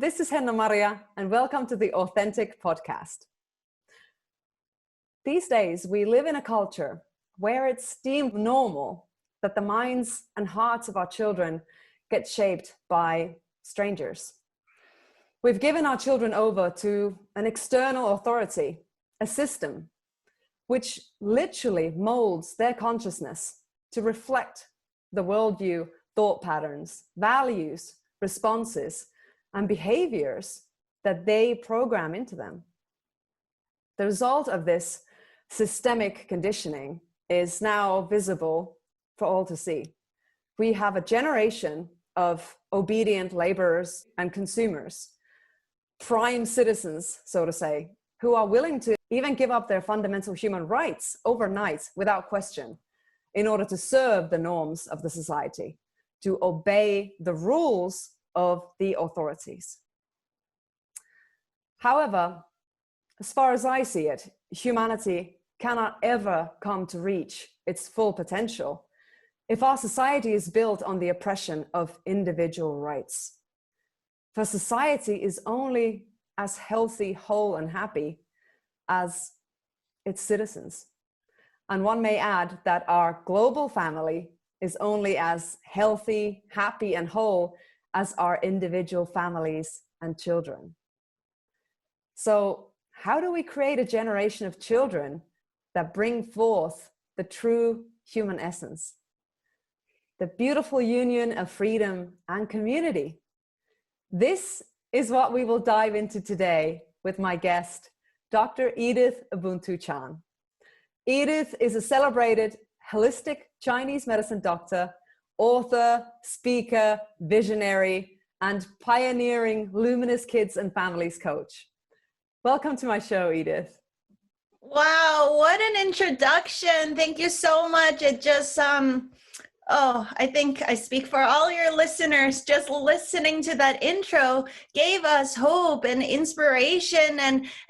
this is Henna Maria, and welcome to the Authentic Podcast. These days, we live in a culture where it's deemed normal that the minds and hearts of our children get shaped by strangers. We've given our children over to an external authority, a system, which literally molds their consciousness to reflect the worldview, thought patterns, values, responses, and behaviors that they program into them. The result of this systemic conditioning is now visible for all to see. We have a generation of obedient laborers and consumers, prime citizens, so to say, who are willing to even give up their fundamental human rights overnight without question in order to serve the norms of the society, to obey the rules of the authorities. However, as far as I see it, humanity cannot ever come to reach its full potential if our society is built on the oppression of individual rights. For society is only as healthy, whole, and happy as its citizens. And one may add that our global family is only as healthy, happy, and whole as our individual families and children. So how do we create a generation of children that bring forth the true human essence? The beautiful union of freedom and community. This is what we will dive into today with my guest, Dr. Edith Ubuntu Chan. Edith is a celebrated holistic Chinese medicine doctor, author, speaker, visionary, and pioneering Luminous Kids and Families coach. Welcome to my show, Edith. Wow, what an introduction. Thank you so much. It just, I think I speak for all your listeners. Just listening to that intro gave us hope and inspiration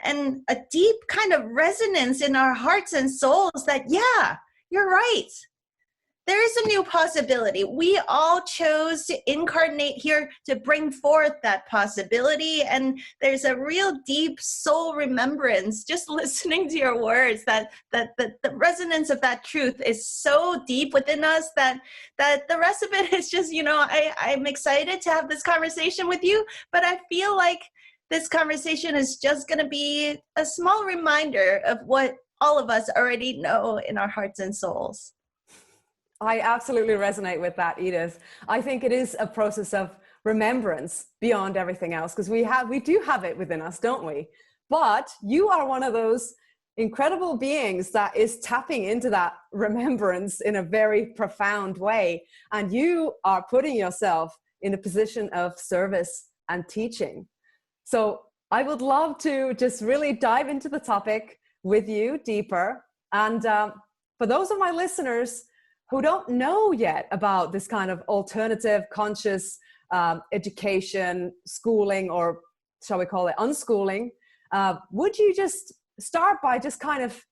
and a deep kind of resonance in our hearts and souls that, yeah, you're right. There is a new possibility. We all chose to incarnate here to bring forth that possibility. And there's a real deep soul remembrance just listening to your words that the resonance of that truth is so deep within us that the rest of it is just, I'm excited to have this conversation with you, but I feel like this conversation is just going to be a small reminder of what all of us already know in our hearts and souls. I absolutely resonate with that, Edith. I think it is a process of remembrance beyond everything else, because we do have it within us, don't we? But you are one of those incredible beings that is tapping into that remembrance in a very profound way. And you are putting yourself in a position of service and teaching. So I would love to just really dive into the topic with you deeper. And for those of my listeners who don't know yet about this kind of alternative conscious education, schooling, or shall we call it unschooling, would you just start by just kind of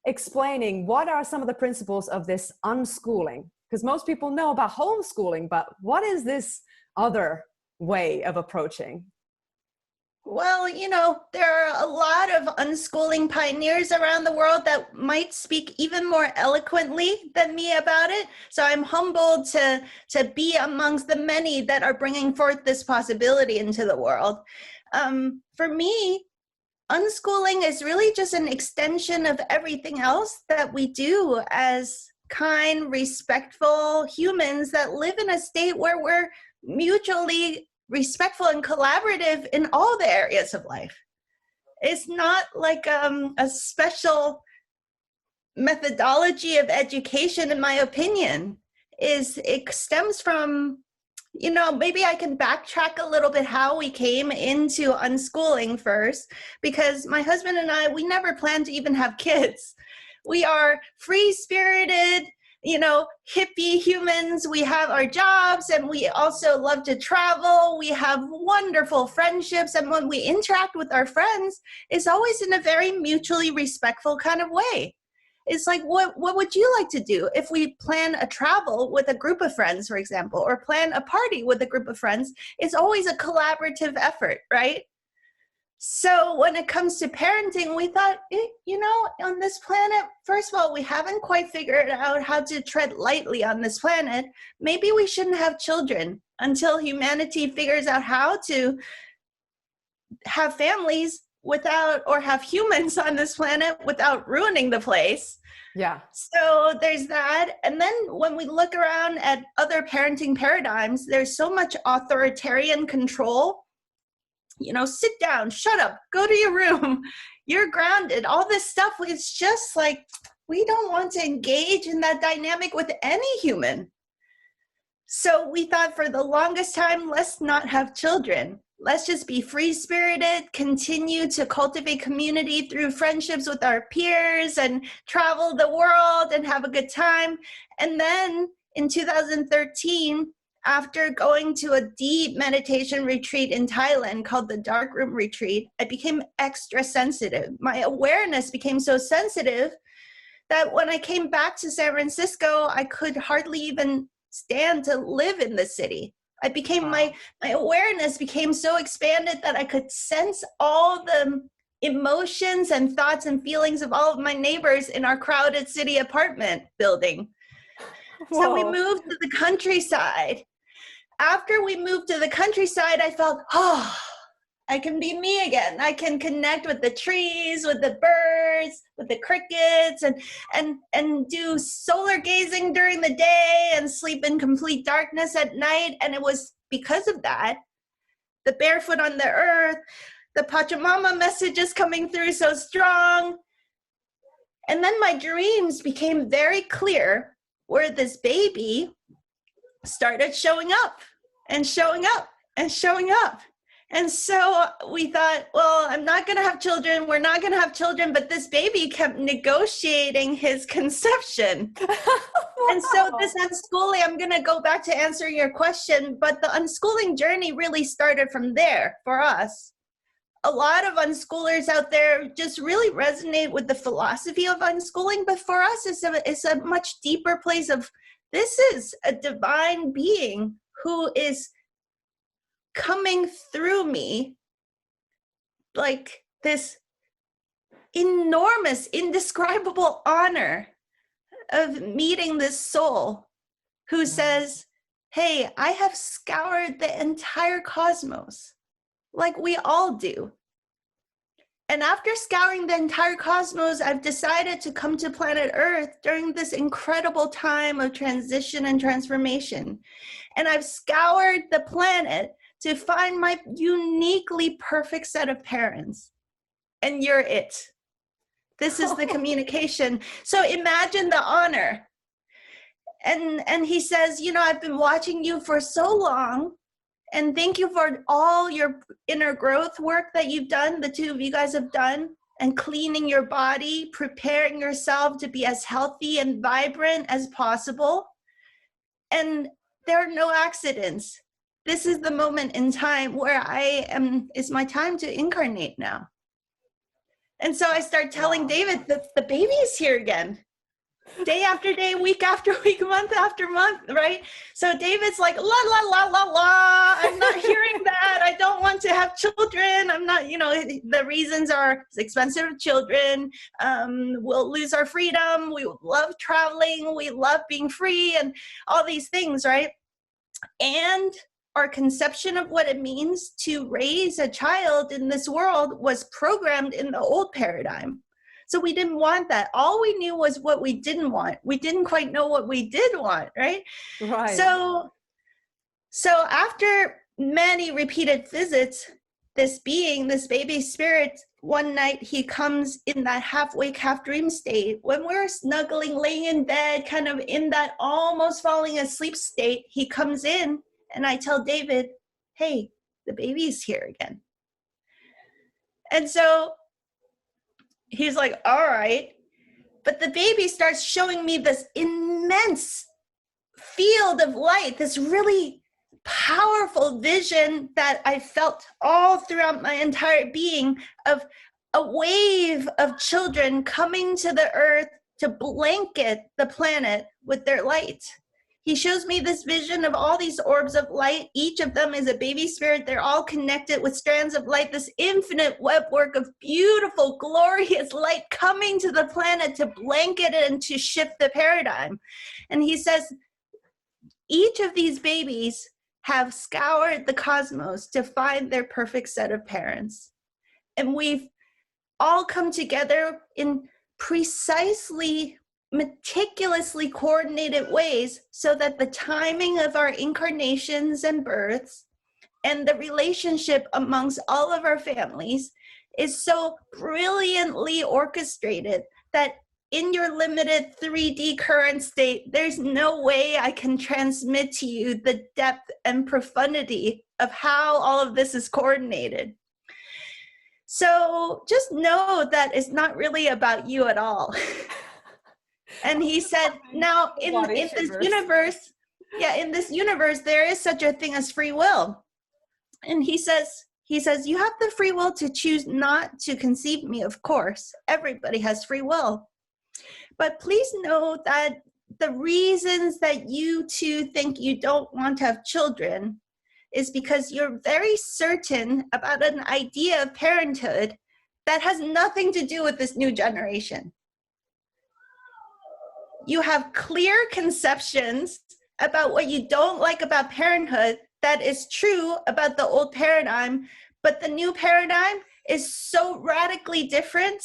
explaining what are some of the principles of this unschooling? Because most people know about homeschooling, but what is this other way of approaching? Well, there are a lot of unschooling pioneers around the world that might speak even more eloquently than me about it. So I'm humbled to be amongst the many that are bringing forth this possibility into the world. For me, unschooling is really just an extension of everything else that we do as kind, respectful humans that live in a state where we're mutually respectful and collaborative in all the areas of life. It's not like a special methodology of education, in my opinion. It stems from, maybe I can backtrack a little bit how we came into unschooling first, because my husband and I, we never planned to even have kids. We are free-spirited, hippie humans. We have our jobs and we also love to travel. We have wonderful friendships. And when we interact with our friends, it's always in a very mutually respectful kind of way. It's like, what would you like to do if we plan a travel with a group of friends, for example, or plan a party with a group of friends? It's always a collaborative effort, right? So when it comes to parenting, we thought, you know, on this planet, first of all, we haven't quite figured out how to tread lightly on this planet. Maybe we shouldn't have children until humanity figures out how to have families without, or have humans on this planet without ruining the place. Yeah. So there's that. And then when we look around at other parenting paradigms, there's so much authoritarian control. You know, sit down, shut up, go to your room, you're grounded. All this stuff is just like, we don't want to engage in that dynamic with any human. So we thought for the longest time, let's not have children. Let's just be free-spirited, continue to cultivate community through friendships with our peers and travel the world and have a good time. And then in 2013, after going to a deep meditation retreat in Thailand called the Dark Room Retreat, I became extra sensitive. My awareness became so sensitive that when I came back to San Francisco, I could hardly even stand to live in the city. I became, my awareness became so expanded that I could sense all the emotions and thoughts and feelings of all of my neighbors in our crowded city apartment building. Whoa. So we moved to the countryside. After we moved to the countryside, I felt, oh, I can be me again. I can connect with the trees, with the birds, with the crickets, and do solar gazing during the day and sleep in complete darkness at night. And it was because of that, the barefoot on the earth, the Pachamama messages coming through so strong. And then my dreams became very clear, where this baby started showing up and showing up and showing up. And so we thought, well, I'm not going to have children. We're not going to have children. But this baby kept negotiating his conception. And so this unschooling, I'm going to go back to answer your question. But the unschooling journey really started from there for us. A lot of unschoolers out there just really resonate with the philosophy of unschooling. But for us, it's a much deeper place of, this is a divine being who is coming through me like this enormous, indescribable honor of meeting this soul who says, hey, I have scoured the entire cosmos like we all do. And after scouring the entire cosmos, I've decided to come to planet Earth during this incredible time of transition and transformation. And I've scoured the planet to find my uniquely perfect set of parents. And you're it. This is the communication. So imagine the honor. And he says, you know, I've been watching you for so long. And thank you for all your inner growth work that you've done, the two of you guys have done, and cleaning your body, preparing yourself to be as healthy and vibrant as possible. And there are no accidents. This is the moment in time where it's my time to incarnate now. And so I start telling David that the baby is here again. Day after day, week after week, month after month, right? So David's like, la, la, la, la, la. I'm not hearing that. I don't want to have children. I'm not, you know, the reasons are it's expensive children. We'll lose our freedom. We love traveling. We love being free and all these things, right? And our conception of what it means to raise a child in this world was programmed in the old paradigm. So we didn't want that. All we knew was what we didn't want. We didn't quite know what we did want, right? Right. So after many repeated visits, this being, this baby spirit, one night he comes in that half-wake, half-dream state. When we're snuggling, laying in bed, kind of in that almost falling asleep state, he comes in and I tell David, hey, the baby's here again. And so he's like, all right. But the baby starts showing me this immense field of light, this really powerful vision that I felt all throughout my entire being of a wave of children coming to the earth to blanket the planet with their light. He shows me this vision of all these orbs of light. Each of them is a baby spirit. They're all connected with strands of light, this infinite webwork of beautiful, glorious light coming to the planet to blanket it and to shift the paradigm. And he says, each of these babies have scoured the cosmos to find their perfect set of parents. And we've all come together in precisely, meticulously coordinated ways so that the timing of our incarnations and births and the relationship amongst all of our families is so brilliantly orchestrated that in your limited 3D current state, there's no way I can transmit to you the depth and profundity of how all of this is coordinated. So just know that it's not really about you at all. And he said, now in this universe, in this universe, there is such a thing as free will. And he says, you have the free will to choose not to conceive me, of course. Everybody has free will. But please know that the reasons that you two think you don't want to have children is because you're very certain about an idea of parenthood that has nothing to do with this new generation. You have clear conceptions about what you don't like about parenthood that is true about the old paradigm, but the new paradigm is so radically different.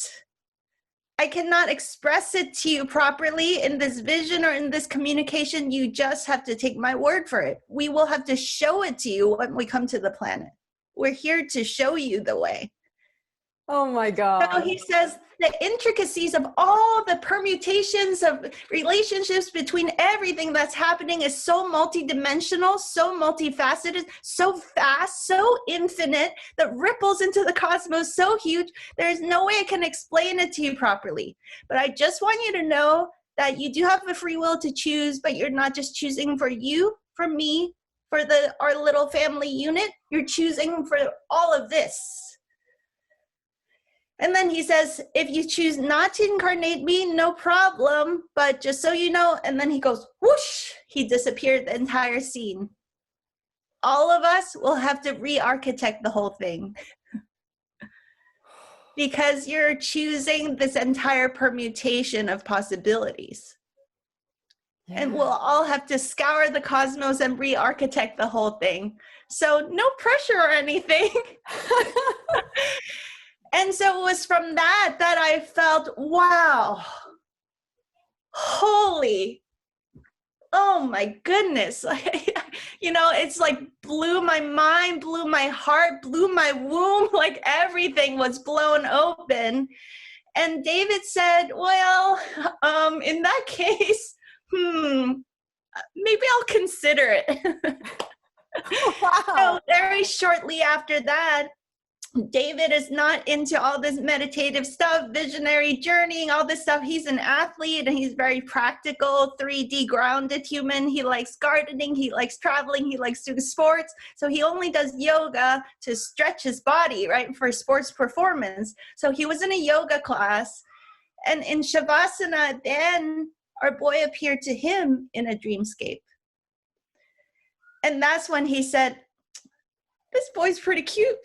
I cannot express it to you properly in this vision or in this communication. You just have to take my word for it. We will have to show it to you when we come to the planet. We're here to show you the way. Oh my God. So he says the intricacies of all the permutations of relationships between everything that's happening is so multidimensional, so multifaceted, so vast, so infinite, that ripples into the cosmos so huge. There's no way I can explain it to you properly. But I just want you to know that you do have the free will to choose, but you're not just choosing for you, for me, for our little family unit. You're choosing for all of this. And then he says, if you choose not to incarnate me, no problem, but just so you know, and then he goes, whoosh, he disappeared the entire scene. All of us will have to re-architect the whole thing because you're choosing this entire permutation of possibilities. Yeah. And we'll all have to scour the cosmos and re-architect the whole thing. So no pressure or anything. And so it was from that I felt, wow, holy, oh my goodness. You know, it's like blew my mind, blew my heart, blew my womb, like everything was blown open. And David said, well, in that case, maybe I'll consider it. Wow. So very shortly after that, David is not into all this meditative stuff, visionary journeying, all this stuff. He's an athlete and he's very practical, 3D grounded human. He likes gardening, he likes traveling, he likes doing sports. So he only does yoga to stretch his body, right, for sports performance. So he was in a yoga class, and in Shavasana, then our boy appeared to him in a dreamscape. And that's when he said, this boy's pretty cute.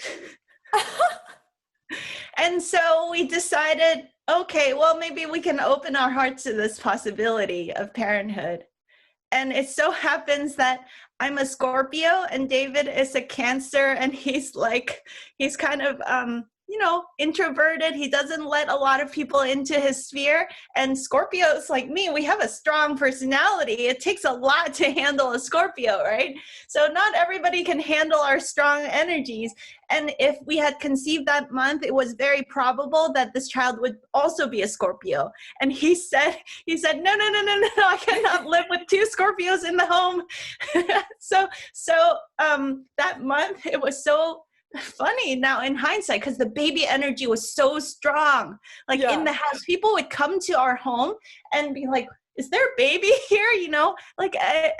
And so we decided, okay, well, maybe we can open our hearts to this possibility of parenthood. And it so happens that I'm a Scorpio and David is a Cancer, and he's kind of, introverted. He doesn't let a lot of people into his sphere. And Scorpios like me, we have a strong personality. It takes a lot to handle a Scorpio, right? So not everybody can handle our strong energies. And if we had conceived that month, it was very probable that this child would also be a Scorpio. And he said, no, I cannot live with two Scorpios in the home. So that month, it was so funny now in hindsight, because the baby energy was so strong. In the house, people would come to our home and be like, is there a baby here?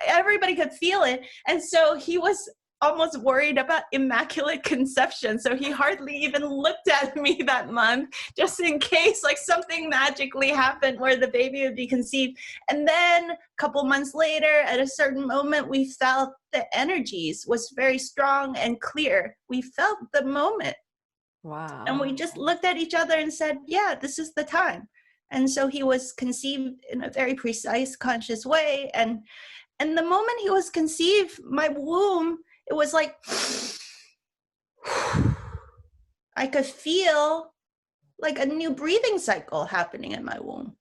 Everybody could feel it. And so he was almost worried about immaculate conception. So he hardly even looked at me that month, just in case like something magically happened where the baby would be conceived. And then a couple months later, at a certain moment, we felt the energies was very strong and clear. We felt the moment. Wow. And we just looked at each other and said, yeah, this is the time. And so he was conceived in a very precise, conscious way. And the moment he was conceived, my womb, it was like, I could feel like a new breathing cycle happening in my womb.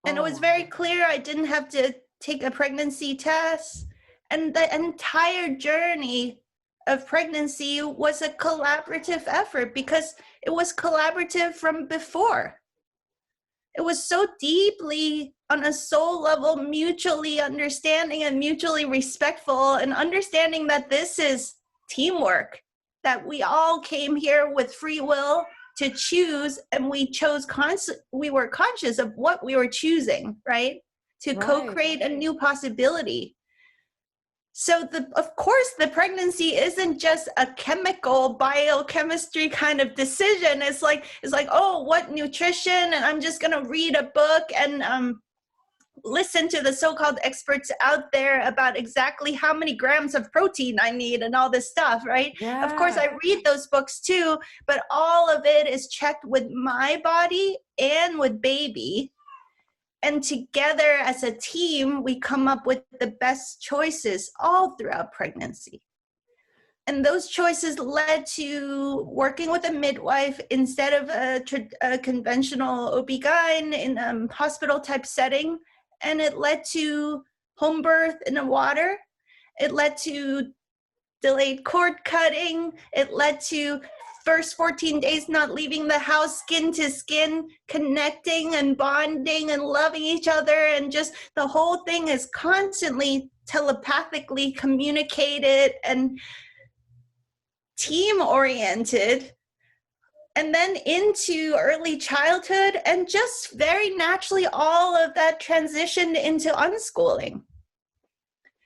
And it was very clear I didn't have to take a pregnancy test. And the entire journey of pregnancy was a collaborative effort because it was collaborative from before. It was so deeply on a soul level, mutually understanding and mutually respectful, and understanding that this is teamwork, that we all came here with free will to choose, and we chose we were conscious of what we were choosing, right? To co-create a new possibility. So of course, the pregnancy isn't just a chemical biochemistry kind of decision. It's like, oh, what nutrition? And I'm just going to read a book and listen to the so-called experts out there about exactly how many grams of protein I need and all this stuff, right? Yeah. Of course, I read those books too, but all of it is checked with my body and with baby. And together as a team, we come up with the best choices all throughout pregnancy. And those choices led to working with a midwife instead of a conventional OB-GYN in a hospital type setting. And it led to home birth in the water. It led to delayed cord cutting. It led to first 14 days not leaving the house, skin to skin, connecting and bonding and loving each other. And just the whole thing is constantly telepathically communicated and team oriented. And then into early childhood, and just very naturally, all of that transitioned into unschooling.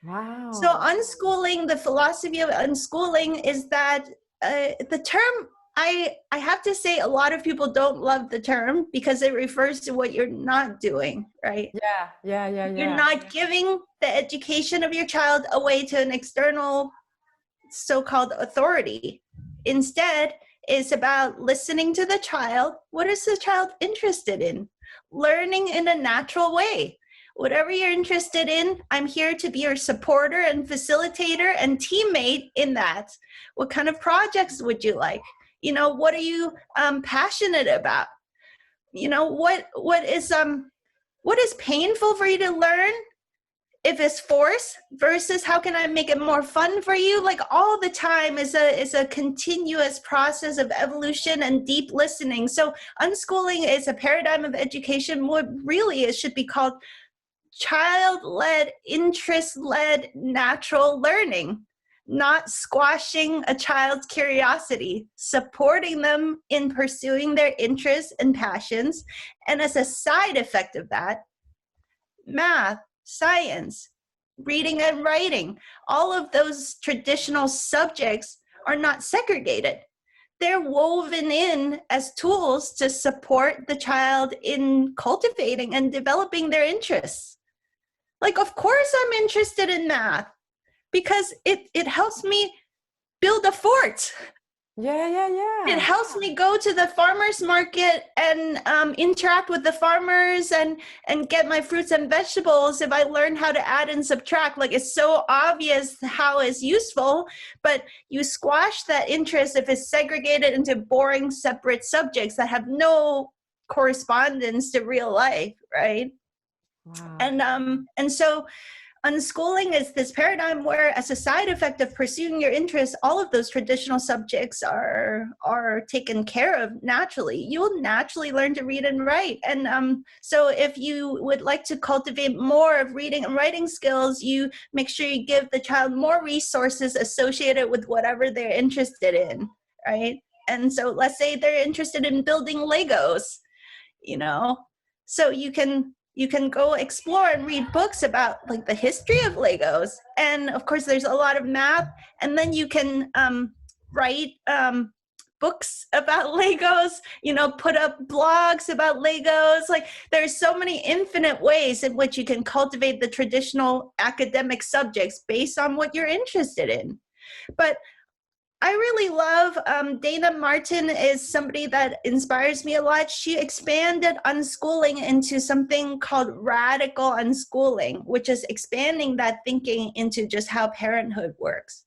Wow. So unschooling, the philosophy of unschooling is that the term, I have to say, a lot of people don't love the term because it refers to what you're not doing, right? Yeah. You're not giving the education of your child away to an external so-called authority. Instead, it's about listening to the child. What is the child interested in? Learning in a natural way. Whatever you're interested in, I'm here to be your supporter and facilitator and teammate in that. What kind of projects would you like? You know, what are you passionate about? You know, what is painful for you to learn? If it's force versus how can I make it more fun for you? Like all the time is a continuous process of evolution and deep listening. So unschooling is a paradigm of education. What really it should be called child-led, interest-led natural learning, not squashing a child's curiosity, supporting them in pursuing their interests and passions. And as a side effect of that, math, science, reading and writing, all of those traditional subjects are not segregated. They're woven in as tools to support the child in cultivating and developing their interests. Like, of course I'm interested in math because it helps me build a fort. Yeah. It helps me go to the farmer's market and interact with the farmers and get my fruits and vegetables if I learn how to add and subtract. Like, it's so obvious how it's useful, but you squash that interest if it's segregated into boring, separate subjects that have no correspondence to real life, right? Wow. And so unschooling is this paradigm where, as a side effect of pursuing your interests, all of those traditional subjects are taken care of naturally. You'll naturally learn to read and write. And so if you would like to cultivate more of reading and writing skills, you make sure you give the child more resources associated with whatever they're interested in, right? And so let's say they're interested in building Legos, you know, so you can You can go explore and read books about like the history of Legos. And of course, there's a lot of math. And then you can write books about Legos, you know, put up blogs about Legos. Like there's so many infinite ways in which you can cultivate the traditional academic subjects based on what you're interested in. But I really love, Dana Martin is somebody that inspires me a lot. She expanded unschooling into something called radical unschooling, which is expanding that thinking into just how parenthood works.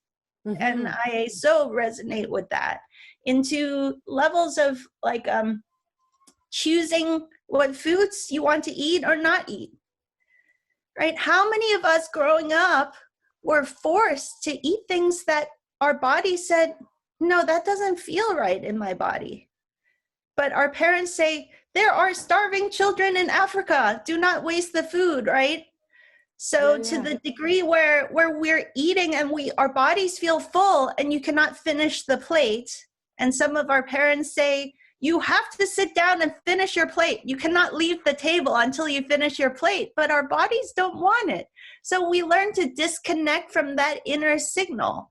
Mm-hmm. And I so resonate with that, into levels of like choosing what foods you want to eat or not eat, right? How many of us growing up were forced to eat things that our body said, no, that doesn't feel right in my body. But our parents say, there are starving children in Africa. Do not waste the food, right? So to the degree where we're eating and our bodies feel full and you cannot finish the plate. And some of our parents say, you have to sit down and finish your plate. You cannot leave the table until you finish your plate. But our bodies don't want it. So we learn to disconnect from that inner signal.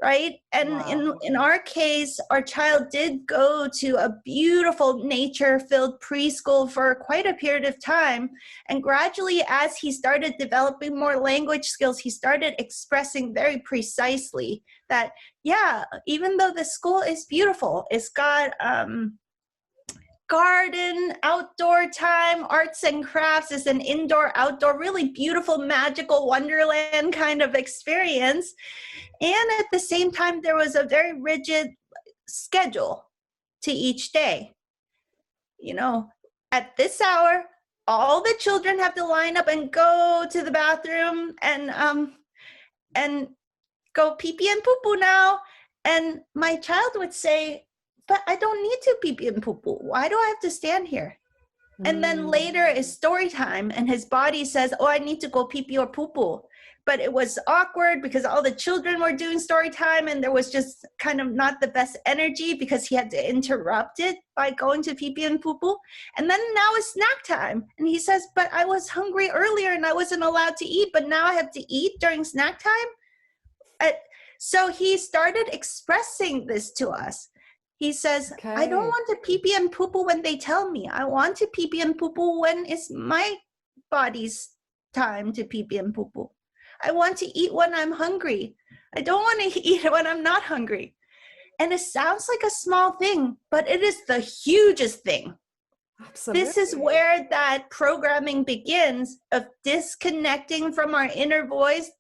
Right? And in our case, our child did go to a beautiful nature-filled preschool for quite a period of time. And gradually, as he started developing more language skills, he started expressing very precisely that, yeah, even though the school is beautiful, it's got garden, outdoor time, arts and crafts is an indoor, outdoor, really beautiful, magical wonderland kind of experience. And at the same time, there was a very rigid schedule to each day. You know, at this hour, all the children have to line up and go to the bathroom and go pee-pee and poo-poo now. And my child would say, but I don't need to pee-pee and poo-poo. Why do I have to stand here? And then later is story time and his body says, oh, I need to go pee-pee or poo-poo. But it was awkward because all the children were doing story time and there was just kind of not the best energy because he had to interrupt it by going to pee-pee and poo-poo. And then now it's snack time. And he says, but I was hungry earlier and I wasn't allowed to eat, but now I have to eat during snack time. So he started expressing this to us. He says, I don't want to pee-pee and poo-poo when they tell me. I want to pee-pee and poo-poo when it's my body's time to pee-pee and poo-poo. I want to eat when I'm hungry. I don't want to eat when I'm not hungry. And it sounds like a small thing, but it is the hugest thing. Absolutely. This is where that programming begins, of disconnecting from our inner voice,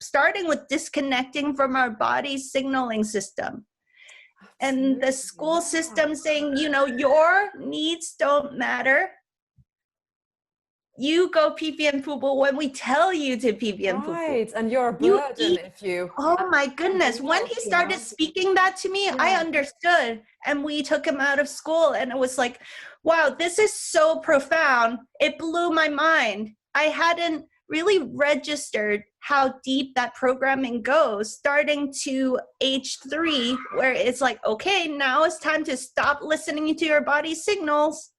starting with disconnecting from our body's signaling system. And the school system saying, you know, your needs don't matter. You go pee-pee and poo-poo when we tell you to pee-pee and poo-poo. Right, and you're a burden if you... Oh my goodness, when he started speaking that to me, I understood. And we took him out of school and it was like, wow, this is so profound. It blew my mind. I hadn't really registered how deep that programming goes, starting to age 3, where it's like, okay, now it's time to stop listening to your body's signals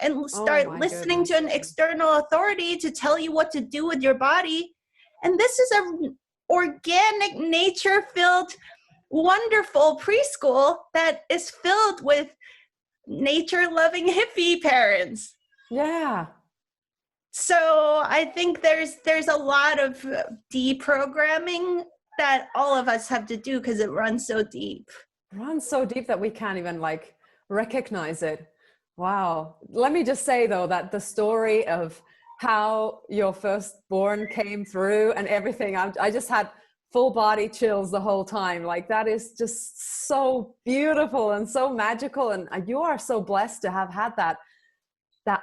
and start listening to an external authority to tell you what to do with your body. And this is an organic, nature-filled, wonderful preschool that is filled with nature-loving hippie parents. Yeah. So I think there's a lot of deprogramming that all of us have to do because it runs so deep. It runs so deep that we can't even like recognize it. Wow. Let me just say though that the story of how your firstborn came through and everything, I just had full body chills the whole time. Like that is just so beautiful and so magical. And you are so blessed to have had that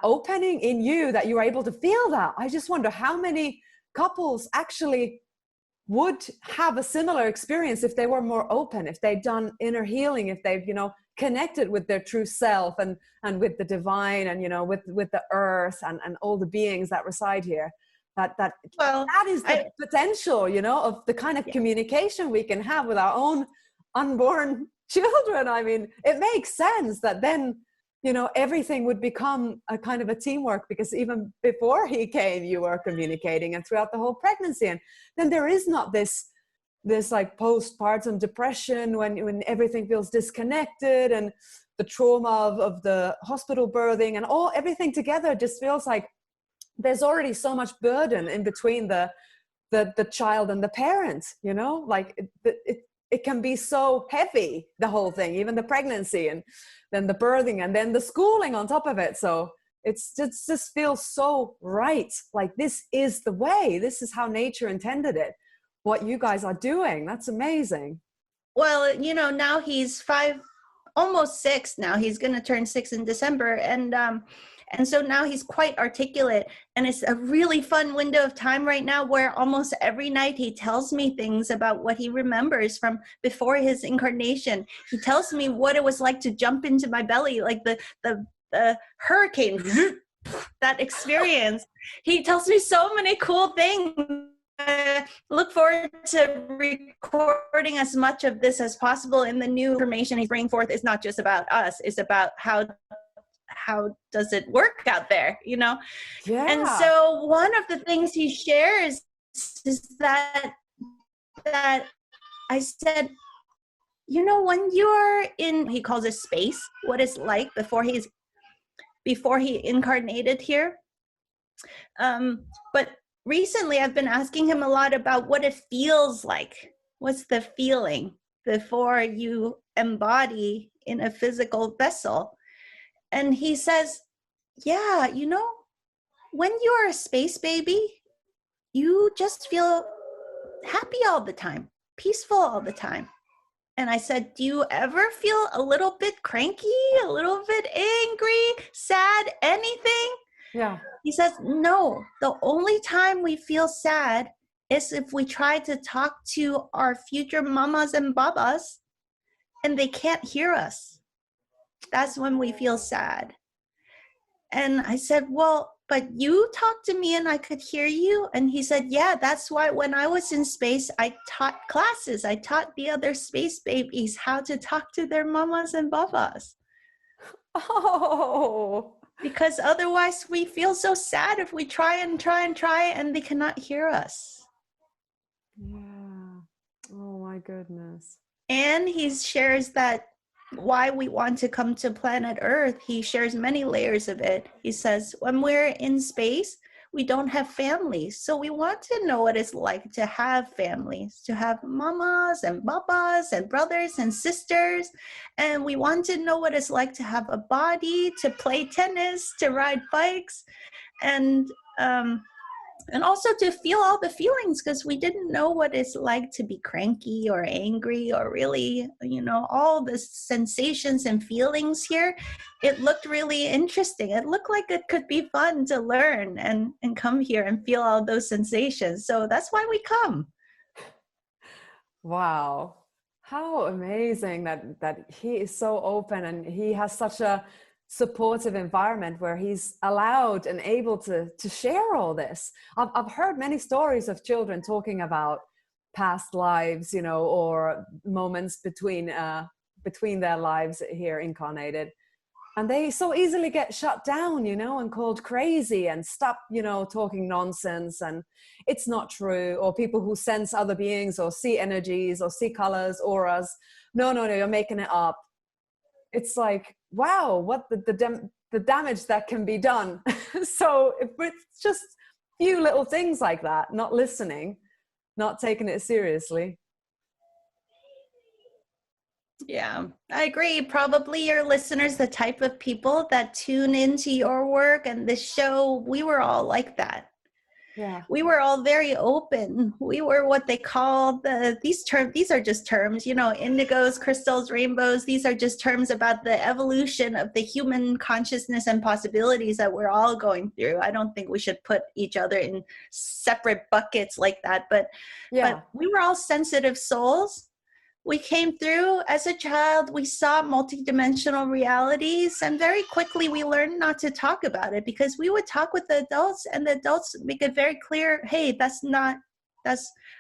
opening in you, that you were able to feel that. I just wonder how many couples actually would have a similar experience if they were more open, if they'd done inner healing, if they've, you know, connected with their true self and with the divine and, you know, with the earth and all the beings that reside here. That is the potential, you know, of the kind of communication we can have with our own unborn children. I mean, it makes sense that then, you know, everything would become a kind of a teamwork, because even before he came, you were communicating, and throughout the whole pregnancy. And then there is not this like postpartum depression when everything feels disconnected, and the trauma of the hospital birthing and everything together just feels like there's already so much burden in between the child and the parent, you know, like it can be so heavy, the whole thing, even the pregnancy, and then the birthing, and then the schooling on top of it. So it just feels so right. Like, this is the way, this is how nature intended it. What you guys are doing, that's amazing. Well, you know, now he's 5, almost 6 now. He's going to turn 6 in December. And so now he's quite articulate, and it's a really fun window of time right now where almost every night he tells me things about what he remembers from before his incarnation. He tells me what it was like to jump into my belly, like the hurricane, that experience. He tells me so many cool things. Look forward to recording as much of this as possible. And the new information he's bringing forth is not just about us, it's about how does it work out there, you know? Yeah. And so one of the things he shares is that I said, you know, when you're in, he calls it space, what it's like before he incarnated here. But recently I've been asking him a lot about what it feels like. What's the feeling before you embody in a physical vessel? And he says, yeah, you know, when you're a space baby, you just feel happy all the time, peaceful all the time. And I said, do you ever feel a little bit cranky, a little bit angry, sad, anything? Yeah. He says, no, the only time we feel sad is if we try to talk to our future mamas and babas and they can't hear us. That's when we feel sad. And I said, well, but you talked to me and I could hear you. And he said, yeah, that's why when I was in space, I taught classes. I taught the other space babies how to talk to their mamas and babas. Oh. Because otherwise we feel so sad if we try and they cannot hear us. Yeah. Oh my goodness. And he shares that why we want to come to planet Earth. He shares many layers of it. He says, when we're in space, we don't have families. So we want to know what it's like to have families, to have mamas and papas and brothers and sisters. And we want to know what it's like to have a body, to play tennis, to ride bikes, and also to feel all the feelings, because we didn't know what it's like to be cranky or angry or really, you know, all the sensations and feelings here. It looked really interesting. It looked like it could be fun to learn and come here and feel all those sensations. So that's why we come. Wow. How amazing that he is so open, and he has such a supportive environment where he's allowed and able to share all this. I've heard many stories of children talking about past lives, you know, or moments between their lives here incarnated, and they so easily get shut down, you know, and called crazy and stop, you know, talking nonsense and it's not true, or people who sense other beings or see energies or see colors, auras. No, you're making it up. It's like, wow, what the damage that can be done. So if it's just few little things like that, not listening, not taking it seriously. Yeah, I agree. Probably your listeners, the type of people that tune into your work and this show, we were all like that. Yeah. We were all very open. We were what they call these are just terms, you know, indigos, crystals, rainbows. These are just terms about the evolution of the human consciousness and possibilities that we're all going through. I don't think we should put each other in separate buckets like that. But we were all sensitive souls. We came through as a child, we saw multidimensional realities, and very quickly we learned not to talk about it, because we would talk with the adults and the adults make it very clear, hey,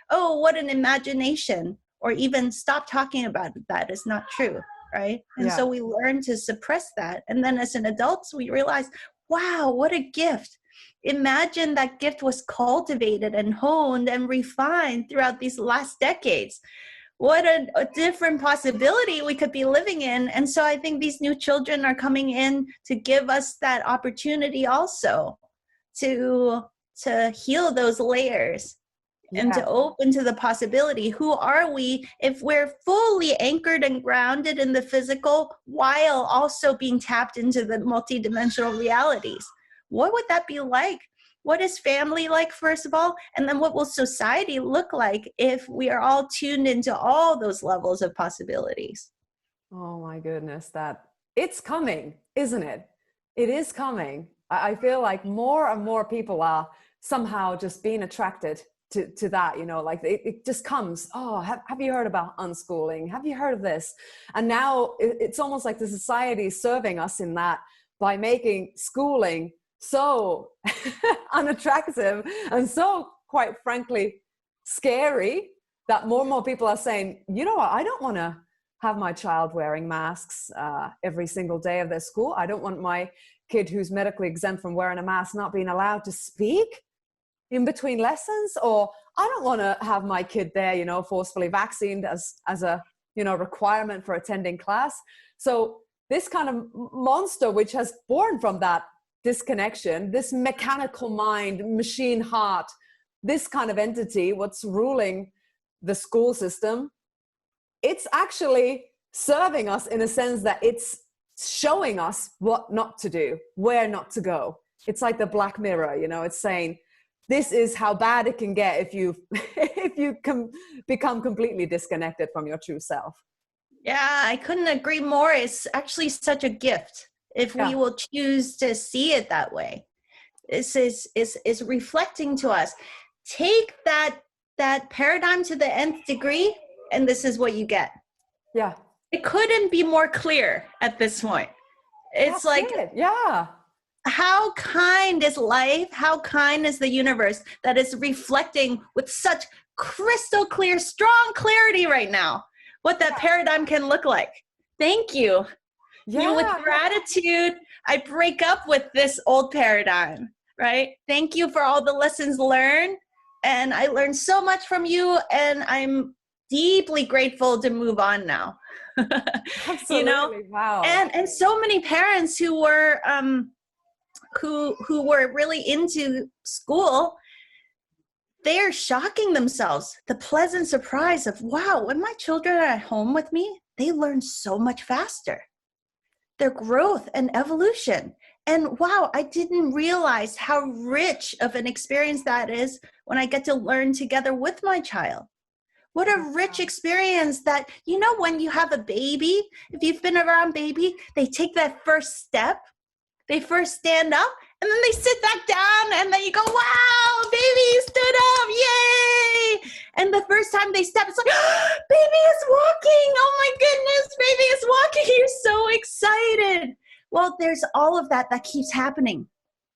oh, what an imagination, or even stop talking about it, that is not true, right? And Yeah. so we learn to suppress that. And then as an adults, we realize, wow, what a gift. Imagine that gift was cultivated and honed and refined throughout these last decades. What a different possibility we could be living in. And so I think these new children are coming in to give us that opportunity also to heal those layers and to open to the possibility. Who are we if we're fully anchored and grounded in the physical while also being tapped into the multidimensional realities? What would that be like? What is family like, first of all? And then what will society look like if we are all tuned into all those levels of possibilities? Oh my goodness, that it's coming, isn't it? It is coming. I feel like more and more people are somehow just being attracted to that, you know, like it just comes. Oh, have you heard about unschooling? Have you heard of this? And now it's almost like the society is serving us in that by making schooling so unattractive and so, quite frankly, scary, that more and more people are saying, you know what, I don't want to have my child wearing masks every single day of their school. I don't want my kid who's medically exempt from wearing a mask not being allowed to speak in between lessons, or I don't want to have my kid there, you know, forcefully vaccinated as a, you know, requirement for attending class. So this kind of monster, which has born from that disconnection, this mechanical mind, machine heart, this kind of entity, what's ruling the school system, it's actually serving us in a sense that it's showing us what not to do, where not to go. It's like the Black Mirror, you know, it's saying, this is how bad it can get if you become completely disconnected from your true self. Yeah, I couldn't agree more. It's actually such a gift if we will choose to see it that way. This is reflecting to us. Take that paradigm to the nth degree, and this is what you get. Yeah. It couldn't be more clear at this point. It's That's like, it. Yeah. How kind is life? How kind is the universe that is reflecting with such crystal clear, strong clarity right now what that paradigm can look like? Thank you. Yeah. You know, with gratitude, I break up with this old paradigm, right? Thank you for all the lessons learned. And I learned so much from you, and I'm deeply grateful to move on now. Absolutely. You know? Wow. And so many parents who were who were really into school, they're shocking themselves. The pleasant surprise of, wow, when my children are at home with me, they learn so much faster. Their growth and evolution. And wow, I didn't realize how rich of an experience that is when I get to learn together with my child. What a rich experience that, you know, when you have a baby, if you've been around baby, they take that first step. They first stand up, and then they sit back down, and then you go, wow, baby stood up, yay! And the first time they step, it's like, oh, baby is walking, oh my goodness, baby is walking, you're so excited. Well, there's all of that keeps happening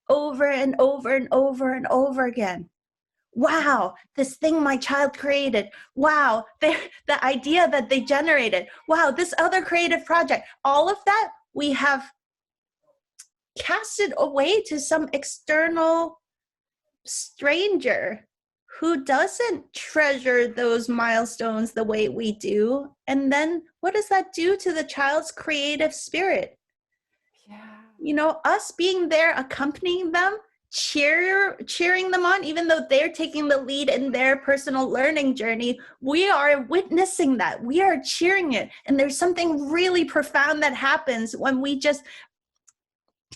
over and over and over and over again. Wow, this thing my child created. Wow, the idea that they generated. Wow, this other creative project. All of that we have cast it away to some external stranger who doesn't treasure those milestones the way we do. And then what does that do to the child's creative spirit? Yeah. You know, us being there, accompanying them, cheering them on, even though they're taking the lead in their personal learning journey, we are witnessing that. We are cheering it. And there's something really profound that happens when we just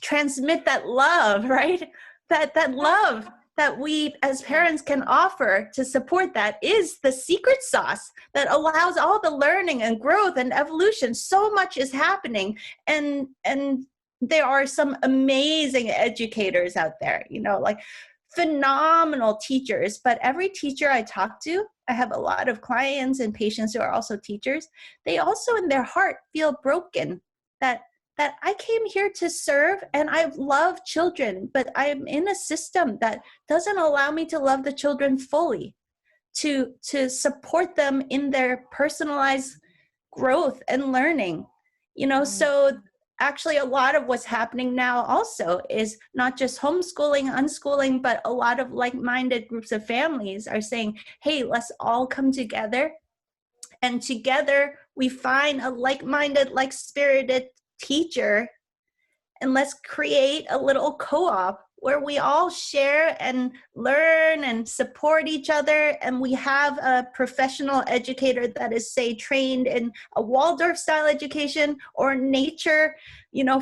transmit that love, right? That love that we as parents can offer to support that is the secret sauce that allows all the learning and growth and evolution. So much is happening, and there are some amazing educators out there, you know, like phenomenal teachers. But every teacher I talk to, I have a lot of clients and patients who are also teachers, they also in their heart feel broken that I came here to serve and I love children, but I'm in a system that doesn't allow me to love the children fully, to support them in their personalized growth and learning. So actually a lot of what's happening now also is not just homeschooling, unschooling, but a lot of like-minded groups of families are saying, hey, let's all come together, and together we find a like-minded, like-spirited teacher, and let's create a little co-op where we all share and learn and support each other. And we have a professional educator that is, say, trained in a Waldorf style education or nature,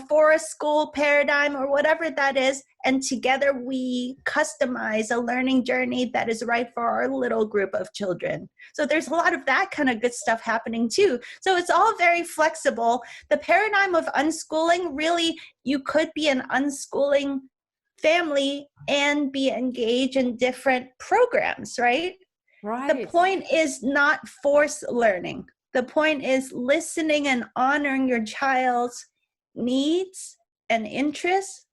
forest school paradigm or whatever that is. And together we customize a learning journey that is right for our little group of children. So there's a lot of that kind of good stuff happening too. So it's all very flexible. The paradigm of unschooling, really, you could be an unschooling family and be engaged in different programs, right? Right. The point is not forced learning. The point is listening and honoring your child's needs and interests,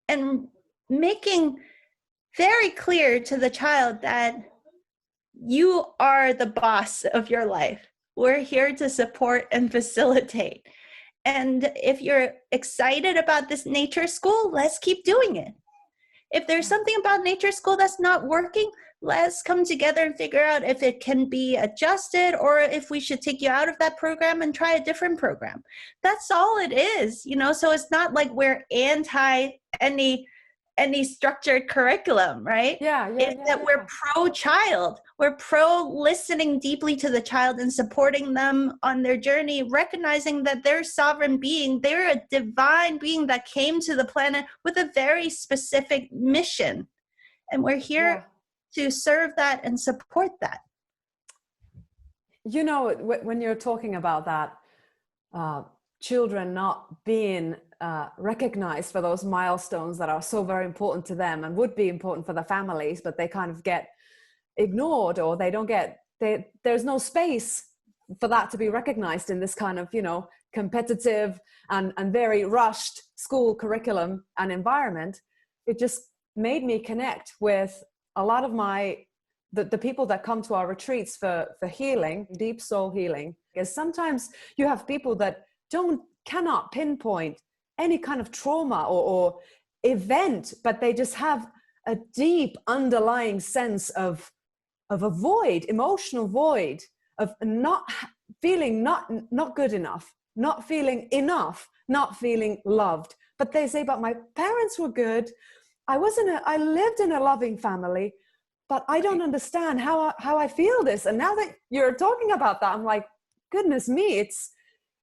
and making very clear to the child that you are the boss of your life. We're here to support and facilitate. And if you're excited about this nature school, let's keep doing it. If there's something about nature school that's not working, let's come together and figure out if it can be adjusted, or if we should take you out of that program and try a different program. That's all it is, so it's not like we're anti any structured curriculum, right? We're pro-child. We're pro-listening deeply to the child and supporting them on their journey, recognizing that they're a sovereign being. They're a divine being that came to the planet with a very specific mission. And we're here to serve that and support that. When you're talking about that, children not being recognized for those milestones that are so very important to them and would be important for the families, but they kind of get ignored, or there's no space for that to be recognized in this kind of, competitive and very rushed school curriculum and environment. It just made me connect with a lot of the people that come to our retreats for healing, deep soul healing. Because sometimes you have people that cannot pinpoint any kind of trauma or event, but they just have a deep underlying sense of a void, emotional void, of not feeling not good enough, not feeling enough, not feeling loved. But they say, but my parents were good. I lived in a loving family, but I don't understand how I feel this. And now that you're talking about that, I'm like, goodness me,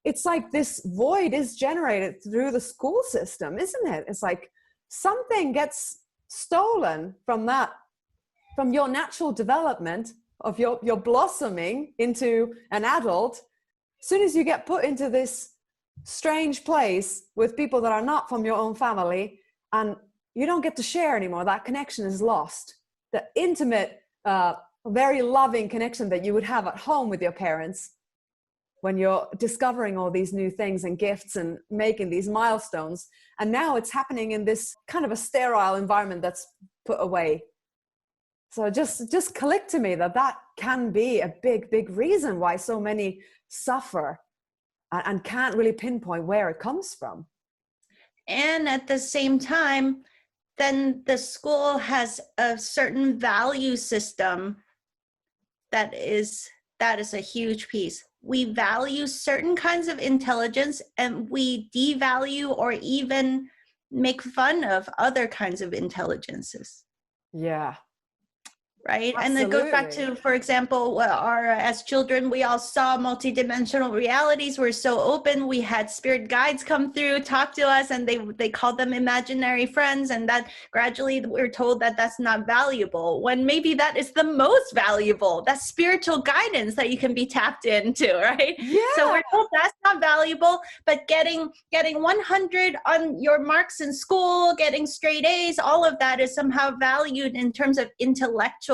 it's like this void is generated through the school system, isn't it? It's like something gets stolen from your natural development of your blossoming into an adult. As soon as you get put into this strange place with people that are not from your own family, and you don't get to share anymore, that connection is lost. The intimate, very loving connection that you would have at home with your parents, when you're discovering all these new things and gifts and making these milestones. And now it's happening in this kind of a sterile environment that's put away. So just clicked to me that can be a big, big reason why so many suffer and can't really pinpoint where it comes from. And at the same time, then the school has a certain value system that is a huge piece. We value certain kinds of intelligence, and we devalue or even make fun of other kinds of intelligences. Yeah. Right? Absolutely. And it goes back to, for example, as children, we all saw multidimensional realities. We're so open. We had spirit guides come through, talk to us, and they called them imaginary friends. And that gradually we're told that that's not valuable, when maybe that is the most valuable. That's spiritual guidance that you can be tapped into, right? Yeah. So we're told that's not valuable, but getting 100 on your marks in school, getting straight A's, all of that is somehow valued in terms of intellectual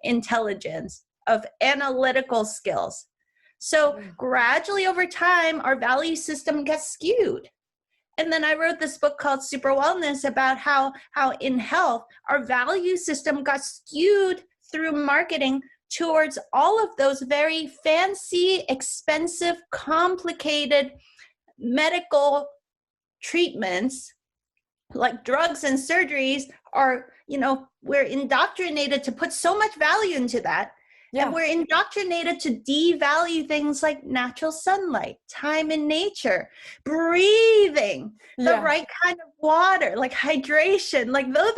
intelligence, of analytical skills. So gradually over time, our value system gets skewed. And then I wrote this book called Super Wellness about how in health, our value system got skewed through marketing towards all of those very fancy, expensive, complicated medical treatments like drugs and surgeries are, we're indoctrinated to put so much value into that. Yeah. And we're indoctrinated to devalue things like natural sunlight, time in nature, breathing, the right kind of water, like hydration, like those,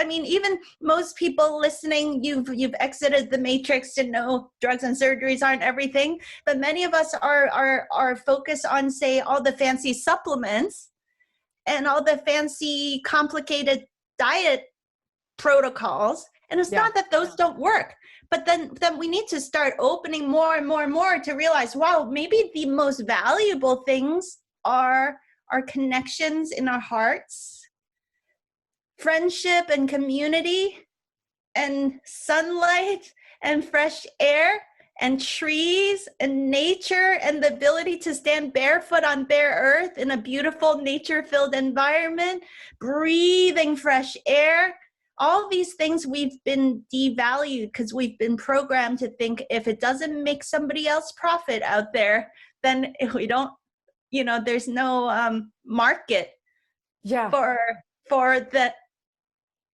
even most people listening, you've exited the matrix to know drugs and surgeries aren't everything, but many of us are focused on, say, all the fancy supplements and all the fancy complicated diet protocols. And it's not that those don't work, but then we need to start opening more and more and more to realize, wow, maybe the most valuable things are our connections in our hearts, friendship and community, and sunlight and fresh air and trees and nature and the ability to stand barefoot on bare earth in a beautiful nature-filled environment, breathing fresh air. All these things we've been devalued because we've been programmed to think if it doesn't make somebody else profit out there, then we don't, there's no market for the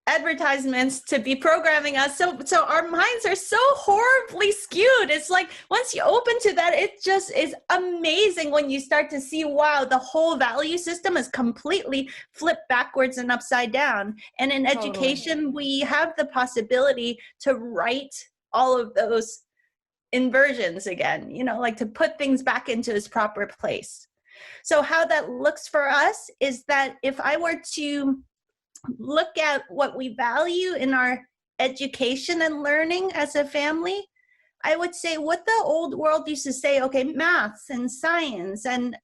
advertisements to be programming us. So our minds are so horribly skewed. It's like once you open to that, it just is amazing when you start to see, wow, the whole value system is completely flipped backwards and upside down. And in education, we have the possibility to right all of those inversions again, like to put things back into its proper place. So how that looks for us is that if I were to look at what we value in our education and learning as a family, I would say what the old world used to say, okay, maths and science and